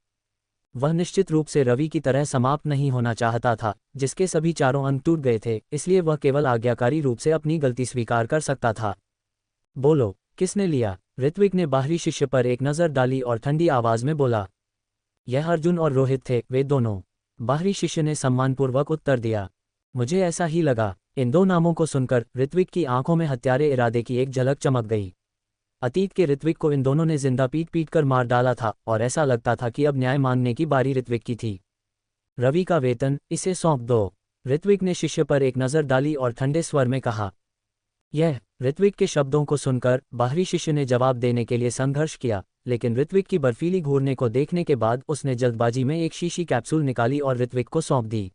वह निश्चित रूप से रवि की तरह समाप्त नहीं होना चाहता था, जिसके सभी चारों अंग टूट गए थे, इसलिए वह केवल आज्ञाकारी रूप से अपनी गलती स्वीकार कर सकता था। बोलो, किसने लिया? ऋत्विक ने बाहरी शिष्य पर एक नज़र डाली और ठंडी आवाज में बोला। यह अर्जुन और रोहित थे, वे दोनों। बाहरी शिष्य ने सम्मानपूर्वक उत्तर दिया। मुझे ऐसा ही लगा। इन 2 नामों को सुनकर ऋत्विक की आंखों में हत्यारे इरादे की एक झलक चमक गई। अतीत के ऋत्विक को इन दोनों ने जिंदा पीट कर मार डाला था और ऐसा लगता था कि अब न्याय मांगने की बारी ऋत्विक की थी। रवि का वेतन इसे सौंप दो। ऋत्विक ने शिष्य पर एक नज़र डाली और ठंडे स्वर में कहा। यह ऋत्विक के शब्दों को सुनकर बाहरी शिष्य ने जवाब देने के लिए संघर्ष किया, लेकिन ऋत्विक की बर्फीली घूरने को देखने के बाद उसने जल्दबाजी में एक शीशी कैप्सूल निकाली और ऋत्विक को सौंप दी।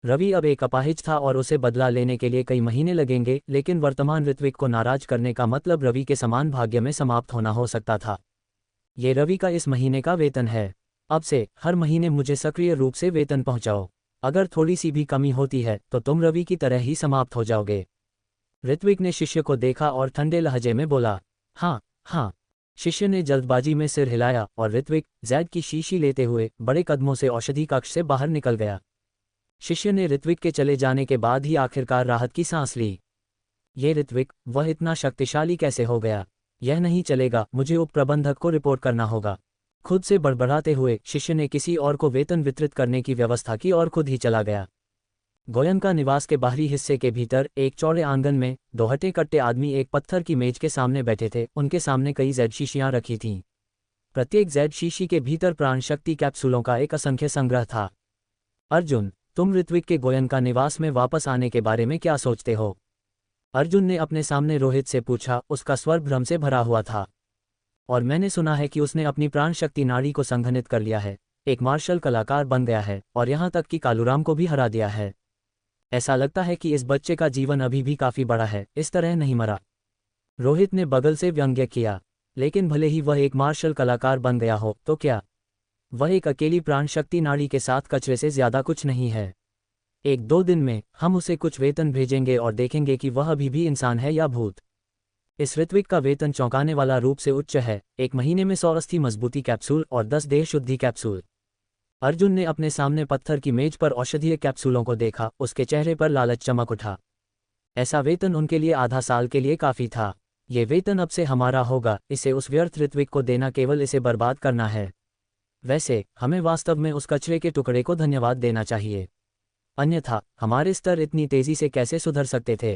रवि अब एक अपाहिज था और उसे बदला लेने के लिए कई महीने लगेंगे, लेकिन वर्तमान ऋत्विक को नाराज करने का मतलब रवि के समान भाग्य में समाप्त होना हो सकता था। ये रवि का इस महीने का वेतन है। अब से हर महीने मुझे सक्रिय रूप से वेतन पहुंचाओ। अगर थोड़ी सी भी कमी होती है तो तुम रवि की तरह ही समाप्त हो जाओगे। ऋत्विक ने शिष्य को देखा और ठंडे लहजे में बोला, हाँ हाँ। शिष्य ने जल्दबाजी में सिर हिलाया और ऋत्विक जैद की शीशी लेते हुए बड़े कदमों से औषधि कक्ष से बाहर निकल गया। शिष्य ने ऋत्विक के चले जाने के बाद ही आखिरकार राहत की सांस ली। ये ऋत्विक, वह इतना शक्तिशाली कैसे हो गया? यह नहीं चलेगा, मुझे उप प्रबंधक को रिपोर्ट करना होगा। खुद से बड़बड़ाते हुए शिष्य ने किसी और को वेतन वितरित करने की व्यवस्था की और खुद ही चला गया। गोयनका निवास के बाहरी हिस्से के भीतर एक चौड़े आंगन में 2 हट्टे कट्टे आदमी एक पत्थर की मेज के सामने बैठे थे। उनके सामने कई जैड शीशियां रखी थीं। प्रत्येक जैड शीशी के भीतर प्राण शक्ति कैप्सूलों का एक असंख्य संग्रह था। अर्जुन, तुम ऋत्विक के गोयनका निवास में वापस आने के बारे में क्या सोचते हो? अर्जुन ने अपने सामने रोहित से पूछा। उसका स्वर भ्रम से भरा हुआ था। और मैंने सुना है कि उसने अपनी प्राण शक्ति नाड़ी को संघनित कर लिया है, एक मार्शल कलाकार बन गया है और यहाँ तक कि कालूराम को भी हरा दिया है। ऐसा लगता है कि इस बच्चे का जीवन अभी भी काफी बड़ा है, इस तरह नहीं मरा। रोहित ने बगल से व्यंग्य किया। लेकिन भले ही वह एक मार्शल कलाकार बन गया हो तो क्या? वह एक अकेली प्राण शक्ति नाड़ी के साथ कचरे से ज्यादा कुछ नहीं है। 1-2 दिन में हम उसे कुछ वेतन भेजेंगे और देखेंगे कि वह अभी भी इंसान है या भूत। इस ऋत्विक का वेतन चौंकाने वाला रूप से उच्च है, 1 महीने में 100 अस्थि मजबूती कैप्सूल और 10 देह शुद्धि कैप्सूल। अर्जुन ने अपने सामने पत्थर की मेज पर औषधीय कैप्सूलों को देखा। उसके चेहरे पर लालच चमक उठा। ऐसा वेतन उनके लिए आधा साल के लिए काफी था। ये वेतन अब से हमारा होगा, इसे उस व्यर्थ ऋत्विक को देना केवल इसे बर्बाद करना है। वैसे हमें वास्तव में उस कचरे के टुकड़े को धन्यवाद देना चाहिए, अन्यथा हमारे स्तर इतनी तेजी से कैसे सुधर सकते थे?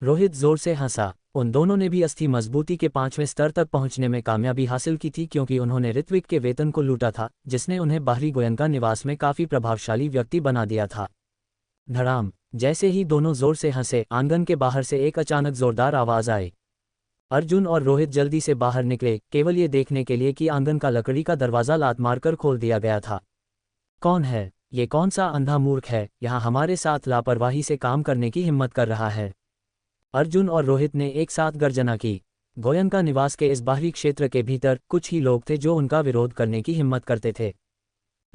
रोहित जोर से हंसा। उन दोनों ने भी अस्थि मजबूती के 5वें स्तर तक पहुंचने में कामयाबी हासिल की थी, क्योंकि उन्होंने ऋत्विक के वेतन को लूटा था, जिसने उन्हें बाहरी गोयनका निवास में काफी प्रभावशाली व्यक्ति बना दिया था। धड़ाम! जैसे ही दोनों जोर से हंसे, आंगन के बाहर से एक अचानक जोरदार आवाज आई। अर्जुन और रोहित जल्दी से बाहर निकले, केवल ये देखने के लिए कि आंगन का लकड़ी का दरवाजा लात मारकर खोल दिया गया था। कौन है ये? कौन सा अंधा मूर्ख है यहाँ हमारे साथ लापरवाही से काम करने की हिम्मत कर रहा है? अर्जुन और रोहित ने एक साथ गर्जना की। गोयनका निवास के इस बाहरी क्षेत्र के भीतर कुछ ही लोग थे जो उनका विरोध करने की हिम्मत करते थे।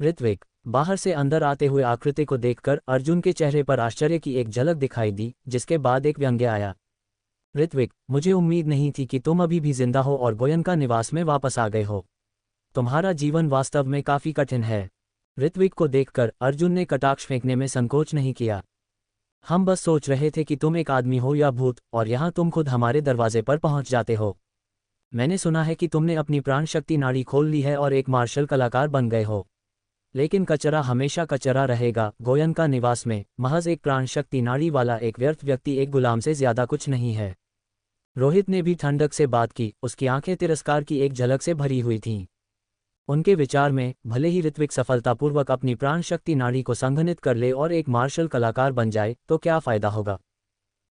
ऋत्विक! बाहर से अंदर आते हुए आकृति को देखकर अर्जुन के चेहरे पर आश्चर्य की एक झलक दिखाई दी, जिसके बाद एक व्यंग्य आया। ऋत्विक, मुझे उम्मीद नहीं थी कि तुम अभी भी जिंदा हो और गोयनका निवास में वापस आ गए हो। तुम्हारा जीवन वास्तव में काफी कठिन है। ऋत्विक को देखकर अर्जुन ने कटाक्ष फेंकने में संकोच नहीं किया। हम बस सोच रहे थे कि तुम एक आदमी हो या भूत, और यहाँ तुम खुद हमारे दरवाजे पर पहुंच जाते हो। मैंने सुना है कि तुमने अपनी प्राण शक्ति नाड़ी खोल ली है और एक मार्शल कलाकार बन गए हो। लेकिन कचरा हमेशा कचरा रहेगा। गोयनका निवास में महज एक प्राण शक्ति नाड़ी वाला एक व्यर्थ व्यक्ति एक गुलाम से ज्यादा कुछ नहीं है। रोहित ने भी ठंडक से बात की। उसकी आंखें तिरस्कार की एक झलक से भरी हुई थीं। उनके विचार में, भले ही ऋत्विक सफलतापूर्वक अपनी प्राण शक्ति नाड़ी को संघनित कर ले और एक मार्शल कलाकार बन जाए, तो क्या फायदा होगा?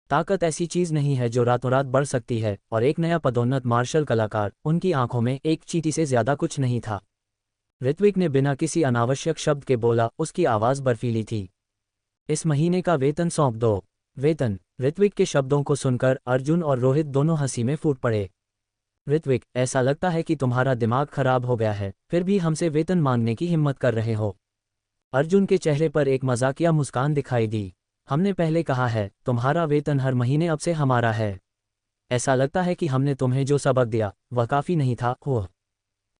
ताकत ऐसी चीज नहीं है जो रातों रात बढ़ सकती है, और एक नया पदोन्नत मार्शल कलाकार उनकी आंखों में एक चींटी से ज्यादा कुछ नहीं था। ऋत्विक ने बिना किसी अनावश्यक शब्द के बोला। उसकी आवाज बर्फीली थी। इस महीने का वेतन सौंप दो। वेतन? ऋत्विक के शब्दों को सुनकर अर्जुन और रोहित दोनों हंसी में फूट पड़े। ऋत्विक, ऐसा लगता है कि तुम्हारा दिमाग खराब हो गया है, फिर भी हमसे वेतन मांगने की हिम्मत कर रहे हो। अर्जुन के चेहरे पर एक मजाकिया मुस्कान दिखाई दी। हमने पहले कहा है, तुम्हारा वेतन हर महीने अब से हमारा है। ऐसा लगता है कि हमने तुम्हें जो सबक दिया वह काफी नहीं था। ओह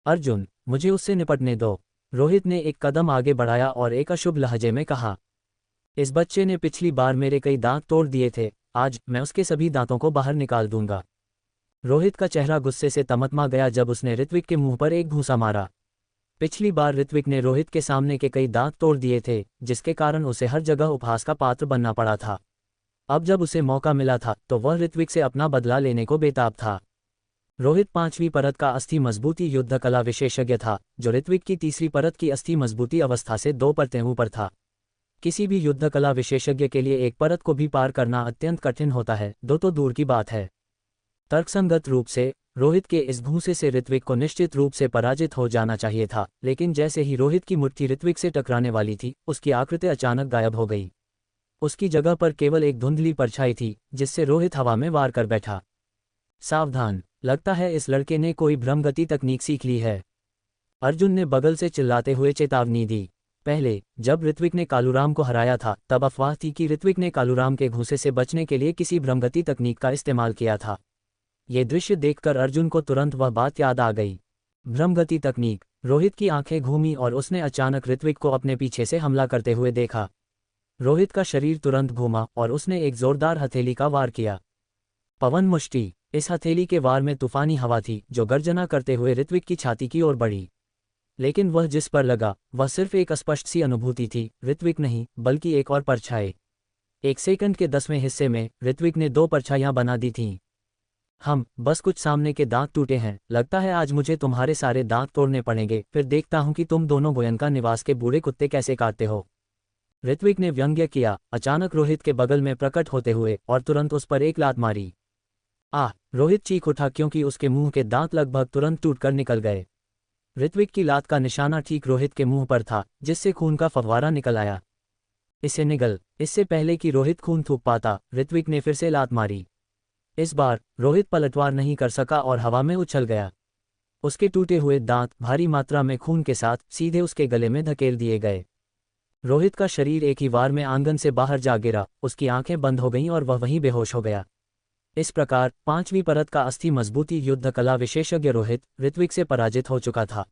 अर्जुन, मुझे उससे निपटने दो। रोहित ने एक कदम आगे बढ़ाया और एक अशुभ लहजे में कहा, इस बच्चे ने पिछली बार मेरे कई दांत तोड़ दिए थे, आज मैं उसके सभी दांतों को बाहर निकाल दूंगा। रोहित का चेहरा गुस्से से तमतमा गया जब उसने ऋत्विक के मुंह पर एक घूंसा मारा। पिछली बार ऋत्विक ने रोहित के सामने के कई दांत तोड़ दिए थे, जिसके कारण उसे हर जगह उपहास का पात्र बनना पड़ा था। अब जब उसे मौका मिला था तो वह ऋत्विक से अपना बदला लेने को बेताब था। रोहित 5वीं परत का अस्थि मजबूती युद्ध कला विशेषज्ञ था, जो ऋत्विक की 3री परत की अस्थि मजबूती अवस्था से 2 परतें ऊपर था। किसी भी युद्ध कला विशेषज्ञ के लिए एक परत को भी पार करना अत्यंत कठिन होता है, 2 तो दूर की बात है। तर्कसंगत रूप से रोहित के इस घूंसे से ऋत्विक को निश्चित रूप से पराजित हो जाना चाहिए था, लेकिन जैसे ही रोहित की मुट्ठी ऋत्विक से टकराने वाली थी, उसकी आकृति अचानक गायब हो गई। उसकी जगह पर केवल एक धुंधली परछाई थी, जिससे रोहित हवा में वार कर बैठा। सावधान, लगता है इस लड़के ने कोई भ्रमगति तकनीक सीख ली है। अर्जुन ने बगल से चिल्लाते हुए चेतावनी दी। पहले जब ऋत्विक ने कालूराम को हराया था, तब अफवाह थी कि ऋत्विक ने कालूराम के घूंसे से बचने के लिए किसी भ्रमगति तकनीक का इस्तेमाल किया था। ये दृश्य देखकर अर्जुन को तुरंत वह बात याद आ गई। भ्रमगति तकनीक। रोहित की आंखें घूमी और उसने अचानक ऋत्विक को अपने पीछे से हमला करते हुए देखा। रोहित का शरीर तुरंत घूमा और उसने एक जोरदार हथेली का वार किया। पवन मुष्टि। इस हथेली के वार में तूफानी हवा थी, जो गर्जना करते हुए ऋत्विक की छाती की ओर बढ़ी। लेकिन वह जिस पर लगा वह सिर्फ एक अस्पष्ट सी अनुभूति थी, ऋत्विक नहीं बल्कि एक और परछाई। 1 सेकंड के 10वें हिस्से में ऋत्विक ने 2 परछाइयां बना दी थीं। हम बस कुछ सामने के दांत टूटे हैं, लगता है आज मुझे तुम्हारे सारे दांत तोड़ने पड़ेंगे, फिर देखता हूं कि तुम दोनों गोयनका निवास के बूढ़े कुत्ते कैसे काटते हो। ऋत्विक ने व्यंग्य किया, अचानक रोहित के बगल में प्रकट होते हुए, और तुरंत उस पर एक लात मारी। आह! रोहित चीख उठा क्योंकि उसके मुंह के दांत लगभग तुरंत टूटकर निकल गए। ऋत्विक की लात का निशाना ठीक रोहित के मुंह पर था, जिससे खून का फव्वारा निकल आया। इसे निगल! इससे पहले कि रोहित खून थूक पाता, ऋत्विक ने फिर से लात मारी। इस बार रोहित पलटवार नहीं कर सका और हवा में उछल गया। उसके टूटे हुए दांत भारी मात्रा में खून के साथ सीधे उसके गले में धकेल दिए गए। रोहित का शरीर एक ही वार में आंगन से बाहर जा गिरा, उसकी आंखें बंद हो गईं और वह वहीं बेहोश हो गया। इस प्रकार 5वीं परत का अस्थि मजबूती युद्ध कला विशेषज्ञ रोहित ऋत्विक से पराजित हो चुका था।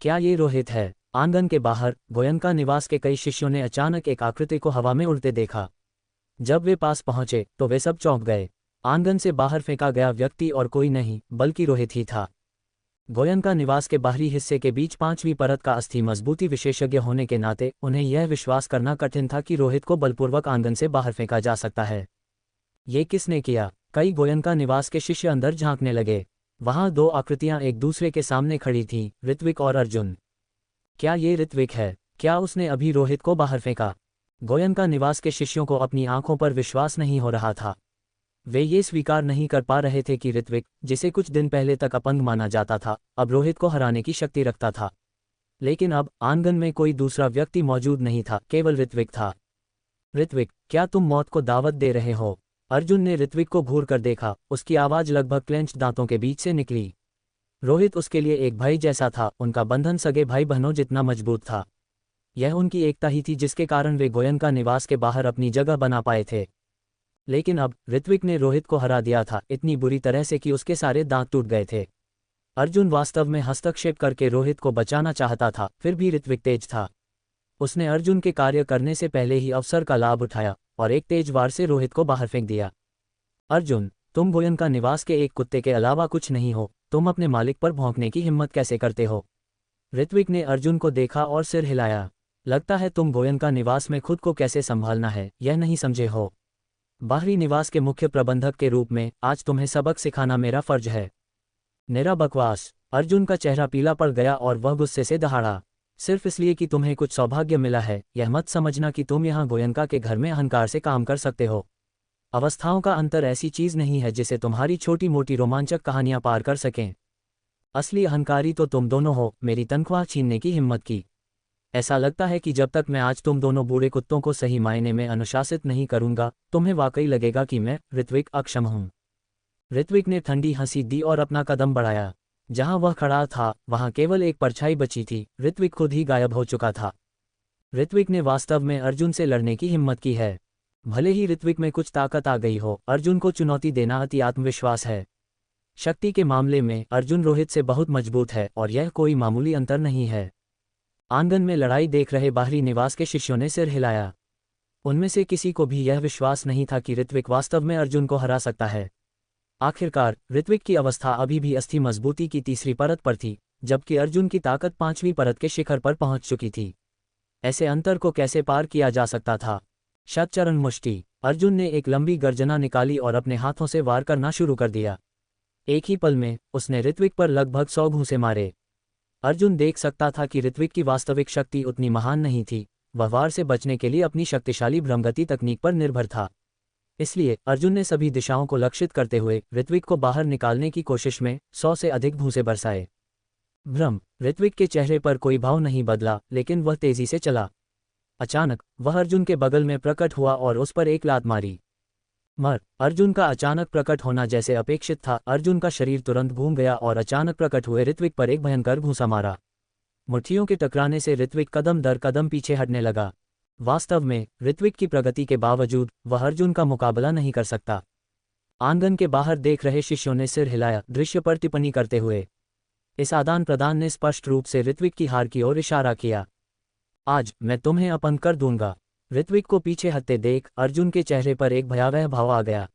क्या ये रोहित है? आंगन के बाहर गोयनका निवास के कई शिष्यों ने अचानक एक आकृति को हवा में उड़ते देखा। जब वे पास पहुंचे तो वे सब चौंक गए। आंगन से बाहर फेंका गया व्यक्ति और कोई नहीं बल्कि रोहित ही था। गोयनका निवास के बाहरी हिस्से के बीच 5वीं परत का अस्थि मजबूती विशेषज्ञ होने के नाते उन्हें यह विश्वास करना कठिन था कि रोहित को बलपूर्वक आंगन से बाहर फेंका जा सकता है। ये किसने किया? कई गोयनका निवास के शिष्य अंदर झांकने लगे। वहां 2 आकृतियां एक दूसरे के सामने खड़ी थीं, ऋत्विक और अर्जुन। क्या ये ऋत्विक है? क्या उसने अभी रोहित को बाहर फेंका? गोयनका निवास के शिष्यों को अपनी आंखों पर विश्वास नहीं हो रहा था। वे ये स्वीकार नहीं कर पा रहे थे कि ऋत्विक, जिसे कुछ दिन पहले तक अपंग माना जाता था, अब रोहित को हराने की शक्ति रखता था। लेकिन अब आंगन में कोई दूसरा व्यक्ति मौजूद नहीं था, केवल ऋत्विक था। ऋत्विक, क्या तुम मौत को दावत दे रहे हो? अर्जुन ने ऋत्विक को घूर कर देखा, उसकी आवाज लगभग क्लेंच्ड दांतों के बीच से निकली। रोहित उसके लिए एक भाई जैसा था, उनका बंधन सगे भाई बहनों जितना मजबूत था। यह उनकी एकता ही थी जिसके कारण वे गोयनका निवास के बाहर अपनी जगह बना पाए थे। लेकिन अब ऋत्विक ने रोहित को हरा दिया था, इतनी बुरी तरह से कि उसके सारे दांत टूट गए थे। अर्जुन वास्तव में हस्तक्षेप करके रोहित को बचाना चाहता था, फिर भी ऋत्विक तेज था। उसने अर्जुन के कार्य करने से पहले ही अवसर का लाभ उठाया और एक तेज वार से रोहित को बाहर फेंक दिया। अर्जुन, तुम गोयनका निवास के एक कुत्ते के अलावा कुछ नहीं हो, तुम अपने मालिक पर भौंकने की हिम्मत कैसे करते हो? ऋत्विक ने अर्जुन को देखा और सिर हिलाया। लगता है तुम गोयनका निवास में खुद को कैसे संभालना है यह नहीं समझे हो। बाहरी निवास के मुख्य प्रबंधक के रूप में आज तुम्हें सबक सिखाना मेरा फर्ज है। मेरा बकवास! अर्जुन का चेहरा पीला पड़ गया और वह गुस्से से दहाड़ा। सिर्फ इसलिए कि तुम्हें कुछ सौभाग्य मिला है, यह मत समझना कि तुम यहाँ गोयनका के घर में अहंकार से काम कर सकते हो। अवस्थाओं का अंतर ऐसी चीज नहीं है जिसे तुम्हारी छोटी मोटी रोमांचक कहानियां पार कर सकें। असली अहंकारी तो तुम दोनों हो, मेरी तनख्वाह छीनने की हिम्मत की। ऐसा लगता है कि जब तक मैं आज तुम दोनों बूढ़े कुत्तों को सही मायने में अनुशासित नहीं करूंगा, तुम्हें वाकई लगेगा कि मैं ऋत्विक अक्षम हूं। ऋत्विक ने ठंडी हंसी दी और अपना कदम बढ़ाया। जहां वह खड़ा था वहां केवल एक परछाई बची थी, ऋत्विक खुद ही गायब हो चुका था। ऋत्विक ने वास्तव में अर्जुन से लड़ने की हिम्मत की है। भले ही ऋत्विक में कुछ ताकत आ गई हो, अर्जुन को चुनौती देना अति आत्मविश्वास है। शक्ति के मामले में अर्जुन रोहित से बहुत मजबूत है और यह कोई मामूली अंतर नहीं है। आंगन में लड़ाई देख रहे बाहरी निवास के शिष्यों ने सिर हिलाया। उनमें से किसी को भी यह विश्वास नहीं था कि ऋत्विक वास्तव में अर्जुन को हरा सकता है। आखिरकार ऋत्विक की अवस्था अभी भी अस्थि मजबूती की 3री परत पर थी, जबकि अर्जुन की ताकत 5वीं परत के शिखर पर पहुंच चुकी थी। ऐसे अंतर को कैसे पार किया जा सकता था? शतचरण मुष्टि! अर्जुन ने एक लंबी गर्जना निकाली और अपने हाथों से वार करना शुरू कर दिया। एक ही पल में उसने ऋत्विक पर लगभग 100 घूंसे मारे। अर्जुन देख सकता था कि ऋत्विक की वास्तविक शक्ति उतनी महान नहीं थी, वह वार से बचने के लिए अपनी शक्तिशाली भ्रमगति तकनीक पर निर्भर था। इसलिए अर्जुन ने सभी दिशाओं को लक्षित करते हुए ऋत्विक को बाहर निकालने की कोशिश में 100 से अधिक घूंसे बरसाए। भ्रम! ऋत्विक के चेहरे पर कोई भाव नहीं बदला, लेकिन वह तेजी से चला। अचानक वह अर्जुन के बगल में प्रकट हुआ और उस पर एक लात मारी। मर! अर्जुन का अचानक प्रकट होना जैसे अपेक्षित था, अर्जुन का शरीर तुरंत घूम गया और अचानक प्रकट हुए ऋत्विक पर एक भयंकर घूंसा मारा। मुट्ठियों के टकराने से ऋत्विक कदम दर कदम पीछे हटने लगा। वास्तव में ऋत्विक की प्रगति के बावजूद वह अर्जुन का मुकाबला नहीं कर सकता। आंगन के बाहर देख रहे शिष्यों ने सिर हिलाया, दृश्य पर टिप्पणी करते हुए। इस आदान प्रदान ने स्पष्ट रूप से ऋत्विक की हार की ओर इशारा किया। आज मैं तुम्हें अपंग कर दूंगा। ऋत्विक को पीछे हटते देख अर्जुन के चेहरे पर एक भयावह भाव आ गया।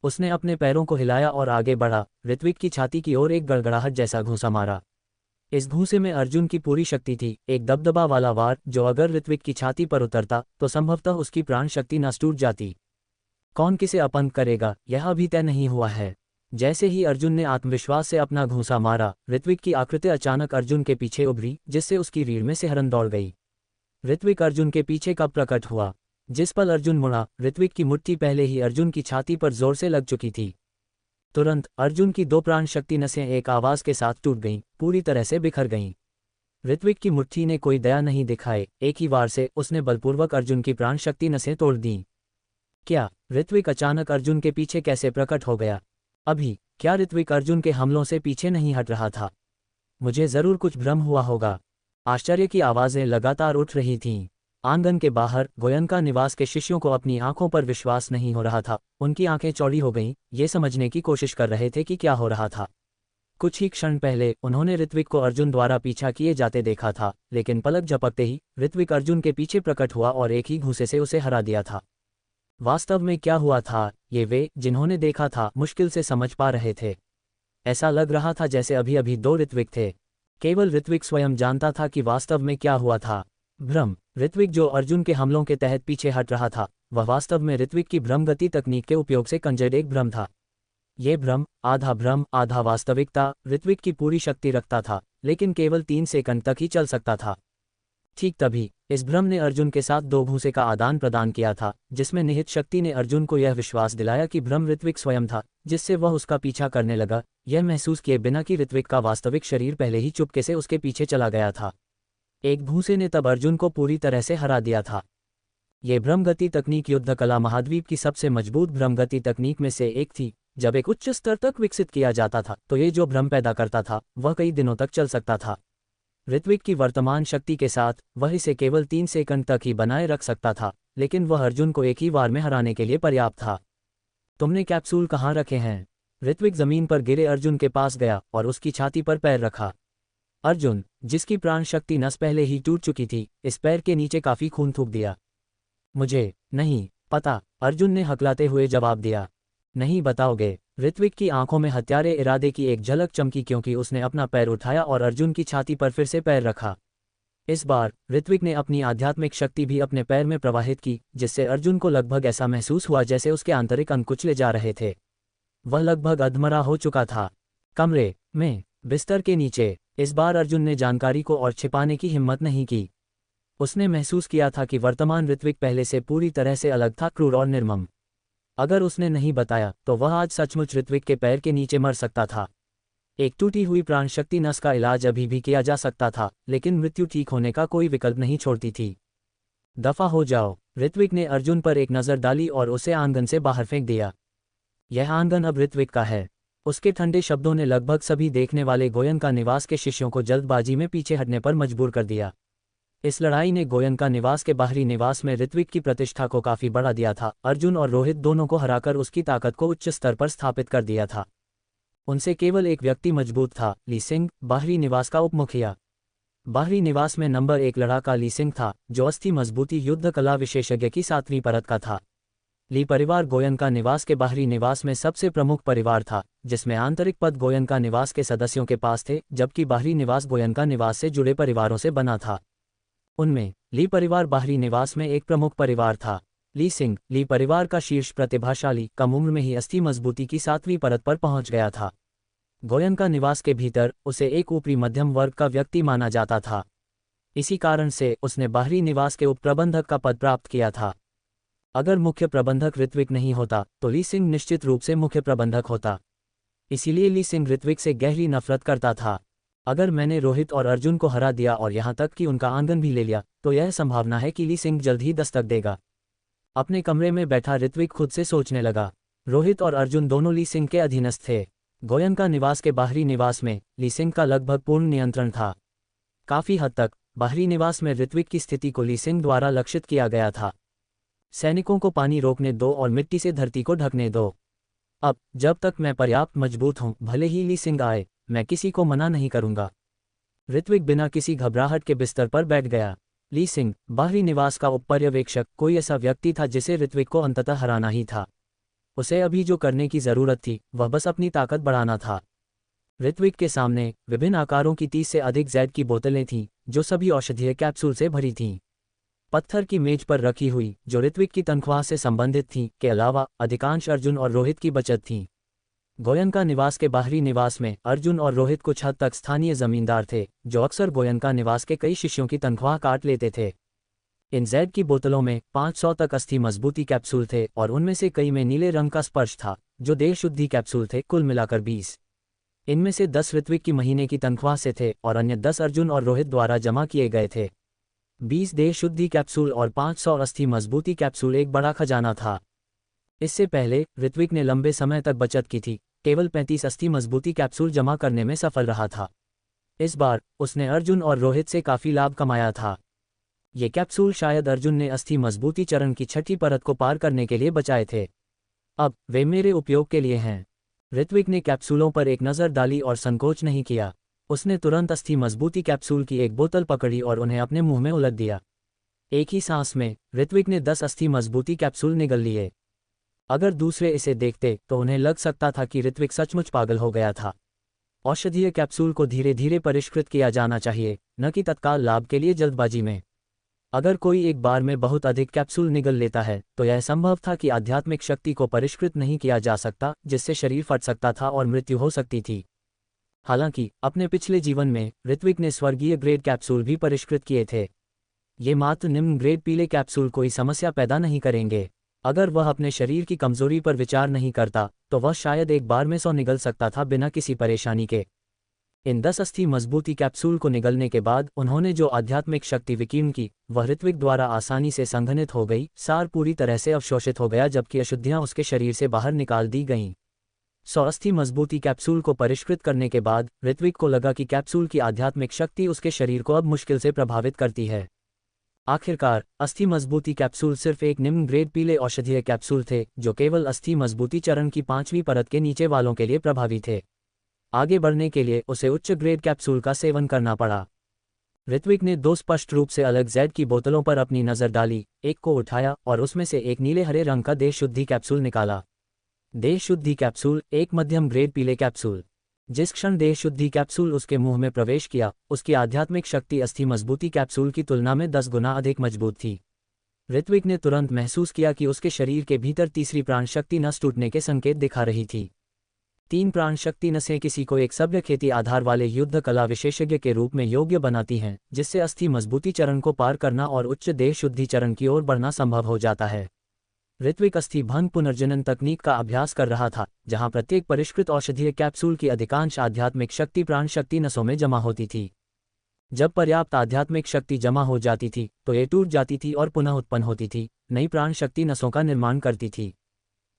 उसने अपने पैरों को हिलाया और आगे बढ़ा, ऋत्विक की छाती की ओर एक गड़गड़ाहट जैसा घूंसा मारा। इस घूंसे में अर्जुन की पूरी शक्ति थी, एक दबदबा वाला वार जो अगर ऋत्विक की छाती पर उतरता तो संभवतः उसकी प्राण शक्ति नष्ट टूट जाती। कौन किसे अपंग करेगा यह अभी तय नहीं हुआ है। जैसे ही अर्जुन ने आत्मविश्वास से अपना घूंसा मारा, ऋत्विक की आकृति अचानक अर्जुन के पीछे उभरी, जिससे उसकी रीढ़ में सिहरन दौड़ गई। ऋत्विक अर्जुन के पीछे कब प्रकट हुआ? जिस पल अर्जुन मुड़ा, ऋत्विक की मुट्ठी पहले ही अर्जुन की छाती पर जोर से लग चुकी थी। तुरंत अर्जुन की 2 प्राण शक्ति नसें एक आवाज के साथ टूट गईं, पूरी तरह से बिखर गईं। ऋत्विक की मुट्ठी ने कोई दया नहीं दिखाए, एक ही वार से उसने बलपूर्वक अर्जुन की प्राण शक्ति नसें तोड़ दीं। क्या ऋत्विक अचानक अर्जुन के पीछे कैसे प्रकट हो गया? अभी क्या ऋत्विक अर्जुन के हमलों से पीछे नहीं हट रहा था? मुझे जरूर कुछ भ्रम हुआ होगा। आश्चर्य की आवाजें लगातार उठ रही थीं। आंगन के बाहर गोयनका निवास के शिष्यों को अपनी आंखों पर विश्वास नहीं हो रहा था। उनकी आंखें चौड़ी हो गईं, ये समझने की कोशिश कर रहे थे कि क्या हो रहा था। कुछ ही क्षण पहले उन्होंने ऋत्विक को अर्जुन द्वारा पीछा किए जाते देखा था, लेकिन पलक झपकते ही ऋत्विक अर्जुन के पीछे प्रकट हुआ और एक ही घूंसे से उसे हरा दिया था। वास्तव में क्या हुआ था, ये वे जिन्होंने देखा था मुश्किल से समझ पा रहे थे। ऐसा लग रहा था जैसे अभी अभी 2 ऋत्विक थे। केवल ऋत्विक स्वयं जानता था कि वास्तव में क्या हुआ था। भ्रम। ऋत्विक जो अर्जुन के हमलों के तहत पीछे हट रहा था, वह वास्तव में ऋत्विक की भ्रमगति तकनीक के उपयोग से कंजर्ड एक भ्रम था। ये भ्रम आधा वास्तविकता ऋत्विक की पूरी शक्ति रखता था, लेकिन केवल 3 सेकंड तक ही चल सकता था। ठीक तभी इस भ्रम ने अर्जुन के साथ 2 घूंसे का आदान प्रदान किया था, जिसमें निहित शक्ति ने अर्जुन को यह विश्वास दिलाया कि भ्रम ऋत्विक स्वयं था, जिससे वह उसका पीछा करने लगा, यह महसूस किए बिना कि ऋत्विक का वास्तविक शरीर पहले ही चुपके से उसके पीछे चला गया था। एक घूंसे ने तब अर्जुन को पूरी तरह से हरा दिया था। ये भ्रमगति तकनीक युद्ध कला महाद्वीप की सबसे मजबूत भ्रमगति तकनीक में से एक थी। जब एक उच्च स्तर तक विकसित किया जाता था तो ये जो भ्रम पैदा करता था वह कई दिनों तक चल सकता था। ऋत्विक की वर्तमान शक्ति के साथ वह इसे केवल 3 सेकंड तक ही बनाए रख सकता था, लेकिन वह अर्जुन को एक ही वार में हराने के लिए पर्याप्त था। तुमने कैप्सूल कहाँ रखे हैं? ऋत्विक जमीन पर गिरे अर्जुन के पास गया और उसकी छाती पर पैर रखा। अर्जुन, जिसकी प्राण शक्ति नस पहले ही टूट चुकी थी, इस पैर के नीचे काफी खून थूक दिया। मुझे नहीं पता, अर्जुन ने हकलाते हुए जवाब दिया। नहीं बताओगे? ऋत्विक की आंखों में हत्यारे इरादे की एक झलक चमकी, क्योंकि उसने अपना पैर उठाया और अर्जुन की छाती पर फिर से पैर रखा। इस बार ऋत्विक ने अपनी आध्यात्मिक शक्ति भी अपने पैर में प्रवाहित की, जिससे अर्जुन को लगभग ऐसा महसूस हुआ जैसे उसके आंतरिक अंग कुचले जा रहे थे। वह लगभग अधमरा हो चुका था। कमरे में बिस्तर के नीचे इस बार अर्जुन ने जानकारी को और छिपाने की हिम्मत नहीं की। उसने महसूस किया था कि वर्तमान ऋत्विक पहले से पूरी तरह से अलग था, क्रूर और निर्मम। अगर उसने नहीं बताया तो वह आज सचमुच ऋत्विक के पैर के नीचे मर सकता था। एक टूटी हुई प्राण शक्ति नस का इलाज अभी भी किया जा सकता था, लेकिन मृत्यु ठीक होने का कोई विकल्प नहीं छोड़ती थी। दफा हो जाओ। ऋत्विक ने अर्जुन पर एक नज़र डाली और उसे आंगन से बाहर फेंक दिया। यह आंगन अब ऋत्विक का है। उसके ठंडे शब्दों ने लगभग सभी देखने वाले गोयनका निवास के शिष्यों को जल्दबाजी में पीछे हटने पर मजबूर कर दिया। इस लड़ाई ने गोयनका निवास के बाहरी निवास में ऋत्विक की प्रतिष्ठा को काफी बढ़ा दिया था। अर्जुन और रोहित दोनों को हराकर उसकी ताकत को उच्च स्तर पर स्थापित कर दिया था। उनसे केवल एक व्यक्ति मजबूत था, ली सिंह, बाहरी निवास का उपमुखिया। बाहरी निवास में नंबर 1 लड़ाका ली सिंह था, जो अस्थि मजबूती युद्ध कला विशेषज्ञ की 7वीं परत का था। ली परिवार गोयनका निवास के बाहरी निवास में सबसे प्रमुख परिवार था, जिसमें आंतरिक पद गोयनका निवास के सदस्यों के पास थे, जबकि बाहरी निवास गोयनका निवास से जुड़े परिवारों से बना था। उनमें ली परिवार बाहरी निवास में एक प्रमुख परिवार था। ली सिंह, ली परिवार का शीर्ष प्रतिभाशाली, कम उम्र में ही अस्थि मजबूती की 7वीं परत पर पहुंच गया था। गोयनका निवास के भीतर उसे एक ऊपरी मध्यम वर्ग का व्यक्ति माना जाता था। इसी कारण से उसने बाहरी निवास के उप प्रबंधक का पद प्राप्त किया था। अगर मुख्य प्रबंधक ऋत्विक नहीं होता तो ली सिंह निश्चित रूप से मुख्य प्रबंधक होता। इसीलिए ली सिंह ऋत्विक से गहरी नफरत करता था। अगर मैंने रोहित और अर्जुन को हरा दिया और यहाँ तक कि उनका आंगन भी ले लिया, तो यह संभावना है कि ली सिंह जल्द ही दस्तक देगा। अपने कमरे में बैठा ऋत्विक खुद से सोचने लगा। रोहित और अर्जुन दोनों ली सिंह के अधीनस्थ थे। गोयनका निवास के बाहरी निवास में ली सिंह का लगभग पूर्ण नियंत्रण था। काफी हद तक बाहरी निवास में ऋत्विक की स्थिति को ली सिंह द्वारा लक्षित किया गया था। सैनिकों को पानी रोकने दो और मिट्टी से धरती को ढकने दो। अब जब तक मैं पर्याप्त मजबूत हूं, भले ही ली सिंह आए, मैं किसी को मना नहीं करूंगा। ऋत्विक बिना किसी घबराहट के बिस्तर पर बैठ गया। ली सिंह, बाहरी निवास का उपपर्यवेक्षक, कोई ऐसा व्यक्ति था जिसे ऋत्विक को अंततः हराना ही था। उसे अभी जो करने की जरूरत थी वह बस अपनी ताकत बढ़ाना था। ऋत्विक के सामने विभिन्न आकारों की 30 से अधिक जैड की बोतलें थीं, जो सभी औषधीय कैप्सूल से भरी थीं। पत्थर की मेज पर रखी हुई, जो ऋत्विक की तनख्वाह से संबंधित थीं, के अलावा अधिकांश अर्जुन और रोहित की बचत थीं। गोयनका निवास के बाहरी निवास में अर्जुन और रोहित कुछ हद तक स्थानीय जमींदार थे, जो अक्सर गोयनका निवास के कई शिष्यों की तनख्वाह काट लेते थे। इन जैड की बोतलों में 500 तक अस्थि मजबूती कैप्सूल थे और उनमें से कई में नीले रंग का स्पर्श था, जो देह शुद्धि कैप्सूल थे, कुल मिलाकर 20। इनमें से 10 ऋत्विक की महीने की तनख्वाह से थे और अन्य 10 अर्जुन और रोहित द्वारा जमा किए गए थे। 20 देह शुद्धि कैप्सूल और 500 अस्थि मजबूती कैप्सूल एक बड़ा खजाना था। इससे पहले ऋत्विक ने लंबे समय तक बचत की थी, केवल 35 अस्थि मजबूती कैप्सूल जमा करने में सफल रहा था। इस बार उसने अर्जुन और रोहित से काफी लाभ कमाया था। ये कैप्सूल शायद अर्जुन ने अस्थि मजबूती चरण की छठी परत को पार करने के लिए बचाए थे। अब वे मेरे उपयोग के लिए हैं। ऋत्विक ने कैप्सूलों पर एक नज़र डाली और संकोच नहीं किया। उसने तुरंत अस्थि मजबूती कैप्सूल की एक बोतल पकड़ी और उन्हें अपने मुंह में उलट दिया। एक ही सांस में ऋत्विक ने 10 अस्थि मजबूती कैप्सूल निगल लिए। अगर दूसरे इसे देखते तो उन्हें लग सकता था कि ऋत्विक सचमुच पागल हो गया था। औषधीय कैप्सूल को धीरे धीरे परिष्कृत किया जाना चाहिए, न कि तत्काल लाभ के लिए जल्दबाजी में। अगर कोई एक बार में बहुत अधिक कैप्सूल निगल लेता है तो यह संभव था कि आध्यात्मिक शक्ति को परिष्कृत नहीं किया जा सकता, जिससे शरीर फट सकता था और मृत्यु हो सकती थी। हालांकि अपने पिछले जीवन में ऋत्विक ने स्वर्गीय ग्रेड कैप्सूल भी परिष्कृत किए थे। ये मात्र निम्न ग्रेड पीले कैप्सूल कोई समस्या पैदा नहीं करेंगे। अगर वह अपने शरीर की कमजोरी पर विचार नहीं करता तो वह शायद एक बार में 100 निगल सकता था बिना किसी परेशानी के। इन 10 अस्थि मजबूती कैप्सूल को निगलने के बाद उन्होंने जो आध्यात्मिक शक्ति विकीर्ण की वह ऋत्विक द्वारा आसानी से संघनित हो गई। सार पूरी तरह से अवशोषित हो गया, जबकि अशुद्धियां उसके शरीर से बाहर निकाल दी गईं। 100 अस्थि मजबूती कैप्सूल को परिष्कृत करने के बाद ऋत्विक को लगा कि कैप्सूल की आध्यात्मिक शक्ति उसके शरीर को अब मुश्किल से प्रभावित करती है। आखिरकार अस्थि मजबूती कैप्सूल सिर्फ एक निम्न ग्रेड पीले औषधीय कैप्सूल थे, जो केवल अस्थि मजबूती चरण की 5वीं परत के नीचे वालों के लिए प्रभावी थे। आगे बढ़ने के लिए उसे उच्च ग्रेड कैप्सूल का सेवन करना पड़ा। ऋत्विक ने 2 स्पष्ट रूप से अलग जैड की बोतलों पर अपनी नज़र डाली, एक को उठाया और उसमें से एक नीले हरे रंग का देह शुद्धि कैप्सूल निकाला। देह शुद्धि कैप्सूल एक मध्यम ग्रेड पीले कैप्सूल। जिस क्षण देह शुद्धि कैप्सूल उसके मुंह में प्रवेश किया, उसकी आध्यात्मिक शक्ति अस्थि मजबूती कैप्सूल की तुलना में 10 गुना अधिक मजबूत थी। ऋत्विक ने तुरंत महसूस किया कि उसके शरीर के भीतर तीसरी प्राण शक्ति नस टूटने के संकेत दिखा रही थी। 3 प्राण शक्ति नसें किसी को एक सभ्य खेती आधार वाले युद्ध कला विशेषज्ञ के रूप में योग्य बनाती हैं, जिससे अस्थि मजबूती चरण को पार करना और उच्च देह शुद्धि चरण की ओर बढ़ना संभव हो जाता है। ऋत्विक अस्थि भंग पुनर्जनन तकनीक का अभ्यास कर रहा था, जहां प्रत्येक परिष्कृत औषधीय कैप्सूल की अधिकांश आध्यात्मिक शक्ति प्राण शक्ति नसों में जमा होती थी। जब पर्याप्त आध्यात्मिक शक्ति जमा हो जाती थी तो ये टूट जाती थी और पुनः उत्पन्न होती थी, नई प्राण शक्ति नसों का निर्माण करती थी।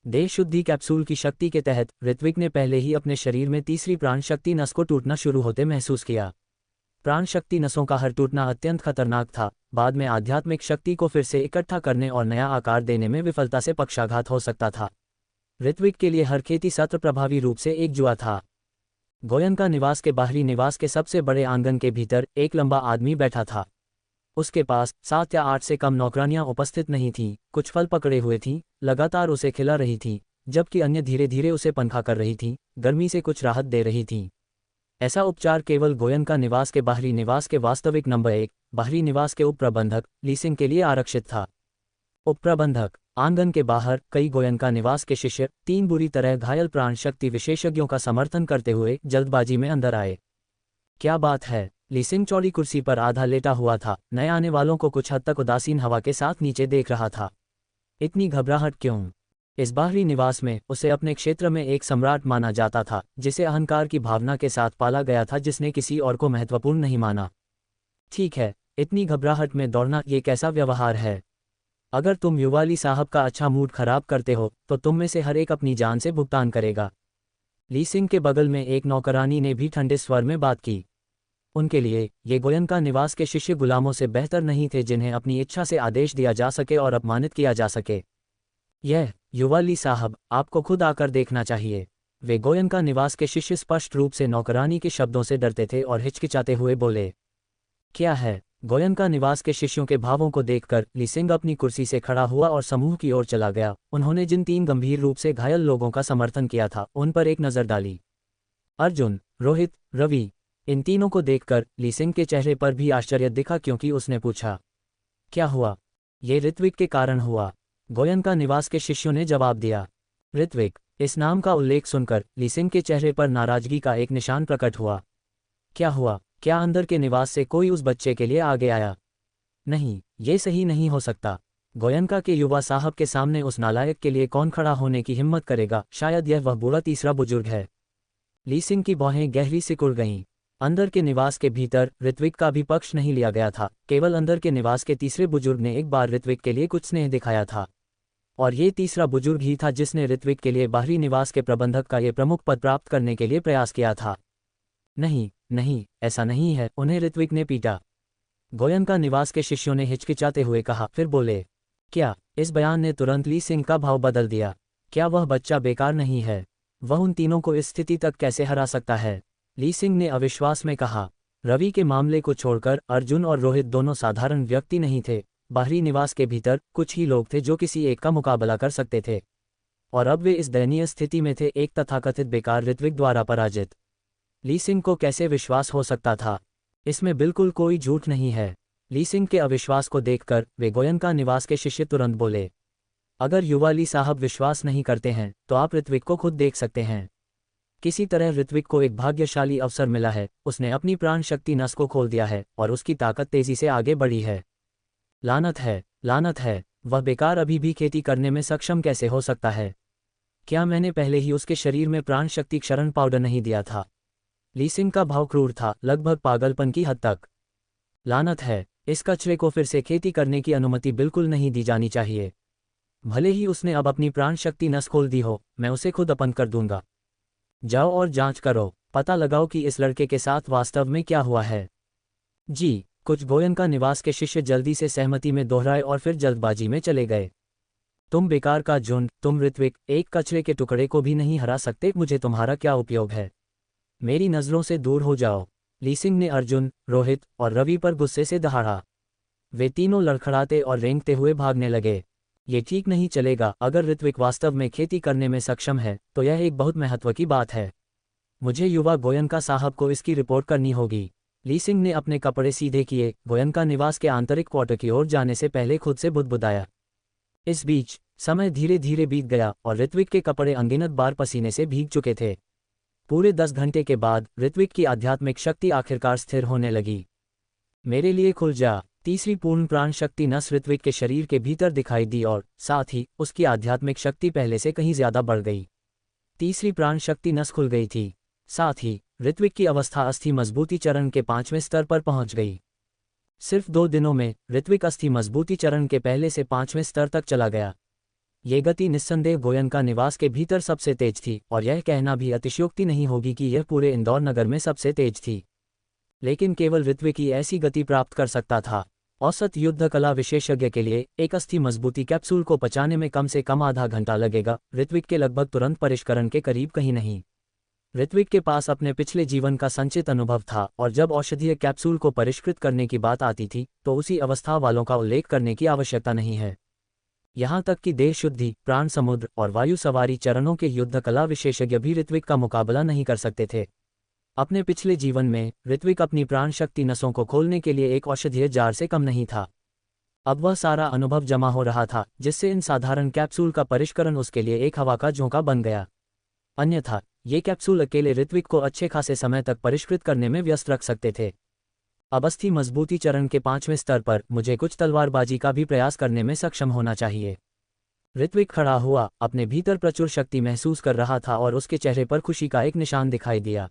देह शुद्धि कैप्सूल की शक्ति के तहत ऋत्विक ने पहले ही अपने शरीर में तीसरी प्राण शक्ति नस को टूटना शुरू होते महसूस किया। प्राण शक्ति नसों का हर टूटना अत्यंत खतरनाक था। बाद में आध्यात्मिक शक्ति को फिर से इकट्ठा करने और नया आकार देने में विफलता से पक्षाघात हो सकता था। ऋत्विक के लिए हर खेती सत्र प्रभावी रूप से एक जुआ था। गोयनका निवास के बाहरी निवास के सबसे बड़े आंगन के भीतर एक लंबा आदमी बैठा था। उसके पास 7 या 8 से कम नौकरानियां उपस्थित नहीं थीं। कुछ फल पकड़े हुए थीं, लगातार उसे खिला रही थीं, जबकि अन्य धीरे धीरे उसे पंखा कर रही थीं, गर्मी से कुछ राहत दे रही थीं। ऐसा उपचार केवल गोयनका निवास के बाहरी निवास के वास्तविक नंबर 1 बाहरी निवास के उप प्रबंधक लीसिंग के लिए आरक्षित था। उप प्रबंधक आंगन के बाहर कई गोयनका निवास के शिष्य 3 बुरी तरह घायल प्राण शक्ति विशेषज्ञों का समर्थन करते हुए जल्दबाजी में अंदर आए। क्या बात है, लीसिंग चौड़ी कुर्सी पर आधा लेटा हुआ था, नए आने वालों को कुछ हद तक उदासीन हवा के साथ नीचे देख रहा था। इतनी घबराहट क्यों? इस बाहरी निवास में उसे अपने क्षेत्र में एक सम्राट माना जाता था, जिसे अहंकार की भावना के साथ पाला गया था, जिसने किसी और को महत्वपूर्ण नहीं माना। ठीक है, इतनी घबराहट में दौड़ना ये कैसा व्यवहार है? अगर तुम युवाली साहब का अच्छा मूड खराब करते हो तो तुम में से हर एक अपनी जान से भुगतान करेगा। लीसिंग के बगल में एक नौकरानी ने भी ठंडे स्वर में बात की। उनके लिए ये गोयनका निवास के शिष्य गुलामों से बेहतर नहीं थे, जिन्हें अपनी इच्छा से आदेश दिया जा सके और अपमानित किया जा सके। यह युवाली साहब, आपको खुद आकर देखना चाहिए। वे गोयनका निवास के शिष्य स्पष्ट रूप से नौकरानी के शब्दों से डरते थे और हिचकिचाते हुए बोले। क्या है? गोयनका निवास के शिष्यों के भावों को देखकर लीसिंग अपनी कुर्सी से खड़ा हुआ और समूह की ओर चला गया। उन्होंने जिन 3 गंभीर रूप से घायल लोगों का समर्थन किया था उन पर एक नज़र डाली। अर्जुन, रोहित, रवि। इन तीनों को देखकर लीसिंग के चेहरे पर भी आश्चर्य दिखा, क्योंकि उसने पूछा, क्या हुआ? ये ऋत्विक के कारण हुआ। गोयनका निवास के शिष्यों ने जवाब दिया। ऋत्विक, इस नाम का उल्लेख सुनकर लीसिंग के चेहरे पर नाराजगी का एक निशान प्रकट हुआ। क्या हुआ? क्या अंदर के निवास से कोई उस बच्चे के लिए आगे आया? नहीं, ये सही नहीं हो सकता। गोयनका के युवा साहब के सामने उस नालायक के लिए कौन खड़ा होने की हिम्मत करेगा? शायद यह वह बूढ़ा तीसरा बुजुर्ग है। ली सिंह की भौहें गहरी सिकुड़ गईं। अंदर के निवास के भीतर ऋत्विक का भी पक्ष नहीं लिया गया था, केवल अंदर के निवास के तीसरे बुजुर्ग ने एक बार ऋत्विक के लिए कुछ स्नेह दिखाया था। और ये तीसरा बुजुर्ग ही था जिसने ऋत्विक के लिए बाहरी निवास के प्रबंधक का ये प्रमुख पद प्राप्त करने के लिए प्रयास किया था। नहीं नहीं, ऐसा नहीं है, उन्हें ऋत्विक ने पीटा। गोयनका निवास के शिष्यों ने हिचकिचाते हुए कहा, फिर बोले। क्या? इस बयान ने तुरंत ली सिंह का भाव बदल दिया। क्या वह बच्चा बेकार नहीं है? वह उन तीनों को इस स्थिति तक कैसे हरा सकता है? ली सिंह ने अविश्वास में कहा। रवि के मामले को छोड़कर अर्जुन और रोहित दोनों साधारण व्यक्ति नहीं थे। बाहरी निवास के भीतर कुछ ही लोग थे जो किसी एक का मुकाबला कर सकते थे, और अब वे इस दयनीय स्थिति में थे, एक तथाकथित बेकार ऋत्विक द्वारा पराजित। ली सिंह को कैसे विश्वास हो सकता था? इसमें बिल्कुल कोई झूठ नहीं है। ली सिंह के अविश्वास को देखकर वे गोयनका निवास के शिष्य तुरंत बोले, अगर युवा ली साहब विश्वास नहीं करते हैं तो आप ऋत्विक को खुद देख सकते हैं। किसी तरह ऋत्विक को एक भाग्यशाली अवसर मिला है, उसने अपनी प्राण शक्ति नस को खोल दिया है और उसकी ताकत तेजी से आगे बढ़ी है। लानत है, लानत है, वह बेकार अभी भी खेती करने में सक्षम कैसे हो सकता है? क्या मैंने पहले ही उसके शरीर में प्राण शक्ति क्षरण पाउडर नहीं दिया था? ली सिंह का भाव क्रूर था, लगभग पागलपन की हद तक। लानत है, इस कचरे को फिर से खेती करने की अनुमति बिल्कुल नहीं दी जानी चाहिए। भले ही उसने अब अपनी प्राण शक्ति नस खोल दी हो, मैं उसे खुद अपंग कर दूंगा। जाओ और जांच करो, पता लगाओ कि इस लड़के के साथ वास्तव में क्या हुआ है। जी। कुछ गोयनका निवास के शिष्य जल्दी से सहमति में दोहराए और फिर जल्दबाजी में चले गए। तुम बेकार का झुंड, तुम ऋत्विक, एक कचरे के टुकड़े को भी नहीं हरा सकते, मुझे तुम्हारा क्या उपयोग है? मेरी नज़रों से दूर हो जाओ। ली सिंह ने अर्जुन, रोहित और रवि पर गुस्से से दहाड़ा। वे तीनों लड़खड़ाते और रेंगते हुए भागने लगे। ये ठीक नहीं चलेगा। अगर ऋत्विक वास्तव में खेती करने में सक्षम है तो यह एक बहुत महत्व की बात है। मुझे युवा गोयनका साहब को इसकी रिपोर्ट करनी होगी। ली सिंह ने अपने कपड़े सीधे किए, गोयनका निवास के आंतरिक क्वार्टर की ओर जाने से पहले खुद से बुदबुदाया। इस बीच समय धीरे धीरे बीत गया और ऋत्विक के कपड़े अनगिनत बार पसीने से भीग चुके थे। पूरे 10 घंटे के बाद ऋत्विक की आध्यात्मिक शक्ति आखिरकार स्थिर होने लगी। मेरे लिए खुल जा। तीसरी पूर्ण प्राण शक्ति नस ऋत्विक के शरीर के भीतर दिखाई दी और साथ ही उसकी आध्यात्मिक शक्ति पहले से कहीं ज्यादा बढ़ गई। तीसरी प्राण शक्ति नस खुल गई थी। साथ ही ऋत्विक की अवस्था अस्थि मजबूती चरण के 5वें स्तर पर पहुंच गई। सिर्फ 2 दिनों में ऋत्विक अस्थि मजबूती चरण के पहले से 5वें स्तर तक चला गया। ये गति निस्संदेह गोयनका निवास के भीतर सबसे तेज थी और यह कहना भी अतिशयोक्ति नहीं होगी कि यह पूरे इंदौर नगर में सबसे तेज थी। लेकिन केवल ऋत्विक ही ऐसी गति प्राप्त कर सकता था। औसत युद्ध कला विशेषज्ञ के लिए एक अस्थि मजबूती कैप्सूल को पचाने में कम से कम आधा घंटा लगेगा, ऋत्विक के लगभग तुरंत परिष्करण के करीब कहीं नहीं। ऋत्विक के पास अपने पिछले जीवन का संचित अनुभव था और जब औषधीय कैप्सूल को परिष्कृत करने की बात आती थी तो उसी अवस्था वालों का उल्लेख करने की आवश्यकता नहीं है। यहाँ तक कि देह शुद्धि, प्राण समुद्र और वायु सवारी चरणों के युद्ध कला विशेषज्ञ भी ऋत्विक का मुकाबला नहीं कर सकते थे। अपने पिछले जीवन में ऋत्विक अपनी प्राण शक्ति नसों को खोलने के लिए एक औषधीय जार से कम नहीं था। अब वह सारा अनुभव जमा हो रहा था जिससे इन साधारण कैप्सूल का परिष्करण उसके लिए एक हवा का झोंका बन गया। अन्यथा ये कैप्सूल अकेले ऋत्विक को अच्छे खासे समय तक परिष्कृत करने में व्यस्त रख सकते थे। अब अस्थि मजबूती चरण के 5वें स्तर पर मुझे कुछ तलवारबाजी का भी प्रयास करने में सक्षम होना चाहिए। ऋत्विक खड़ा हुआ, अपने भीतर प्रचुर शक्ति महसूस कर रहा था और उसके चेहरे पर खुशी का एक निशान दिखाई दिया।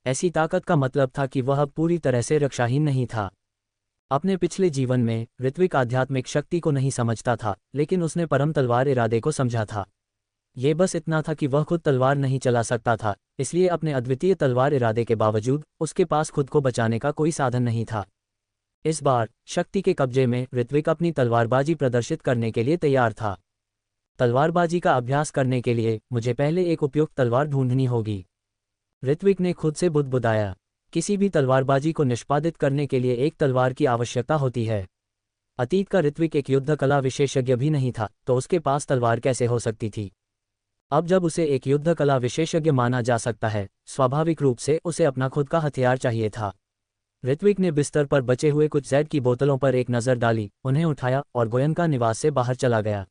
ऐसी ताकत का मतलब था कि वह अब पूरी तरह से रक्षाहीन नहीं था। अपने पिछले जीवन में ऋत्विक आध्यात्मिक शक्ति को नहीं समझता था, लेकिन उसने परम तलवार इरादे को समझा था। ये बस इतना था कि वह खुद तलवार नहीं चला सकता था, इसलिए अपने अद्वितीय तलवार इरादे के बावजूद उसके पास खुद को बचाने का कोई साधन नहीं था। इस बार शक्ति के कब्जे में ऋत्विक अपनी तलवारबाजी प्रदर्शित करने के लिए तैयार था। तलवारबाजी का अभ्यास करने के लिए मुझे पहले एक उपयुक्त तलवार ढूंढनी होगी, ऋत्विक ने खुद से बुदबुदाया। किसी भी तलवारबाजी को निष्पादित करने के लिए एक तलवार की आवश्यकता होती है। अतीत का ऋत्विक एक युद्ध कला विशेषज्ञ भी नहीं था, तो उसके पास तलवार कैसे हो सकती थी? अब जब उसे एक युद्ध कला विशेषज्ञ माना जा सकता है, स्वाभाविक रूप से उसे अपना खुद का हथियार चाहिए था। ऋत्विक ने बिस्तर पर बचे हुए कुछ जैड की बोतलों पर एक नज़र डाली, उन्हें उठाया और गोयनका निवास से बाहर चला गया।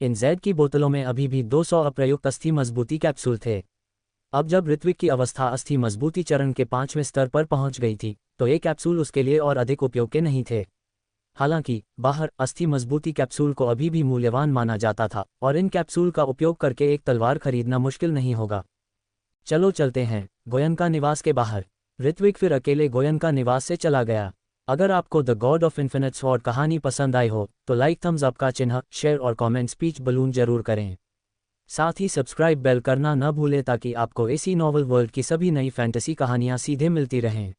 इन जैड की बोतलों में अभी भी 200 अप्रयुक्त अस्थि मजबूती कैप्सूल थे। अब जब ऋत्विक की अवस्था अस्थि मजबूती चरण के 5वें स्तर पर पहुंच गई थी तो ये कैप्सूल उसके लिए और अधिक उपयोग के नहीं थे। हालांकि बाहर अस्थि मजबूती कैप्सूल को अभी भी मूल्यवान माना जाता था और इन कैप्सूल का उपयोग करके एक तलवार खरीदना मुश्किल नहीं होगा। चलो चलते हैं गोयनका निवास के बाहर। ऋत्विक फिर अकेले गोयनका निवास से चला गया। अगर आपको the God of infinite sword कहानी पसंद आई हो तो लाइक, थम्स अप का चिन्ह, शेयर और कमेंट स्पीच बलून जरूर करें। साथ ही सब्सक्राइब बेल करना न भूलें ताकि आपको ऐसी नॉवल वर्ल्ड की सभी नई फैंटेसी कहानियां सीधे मिलती रहें।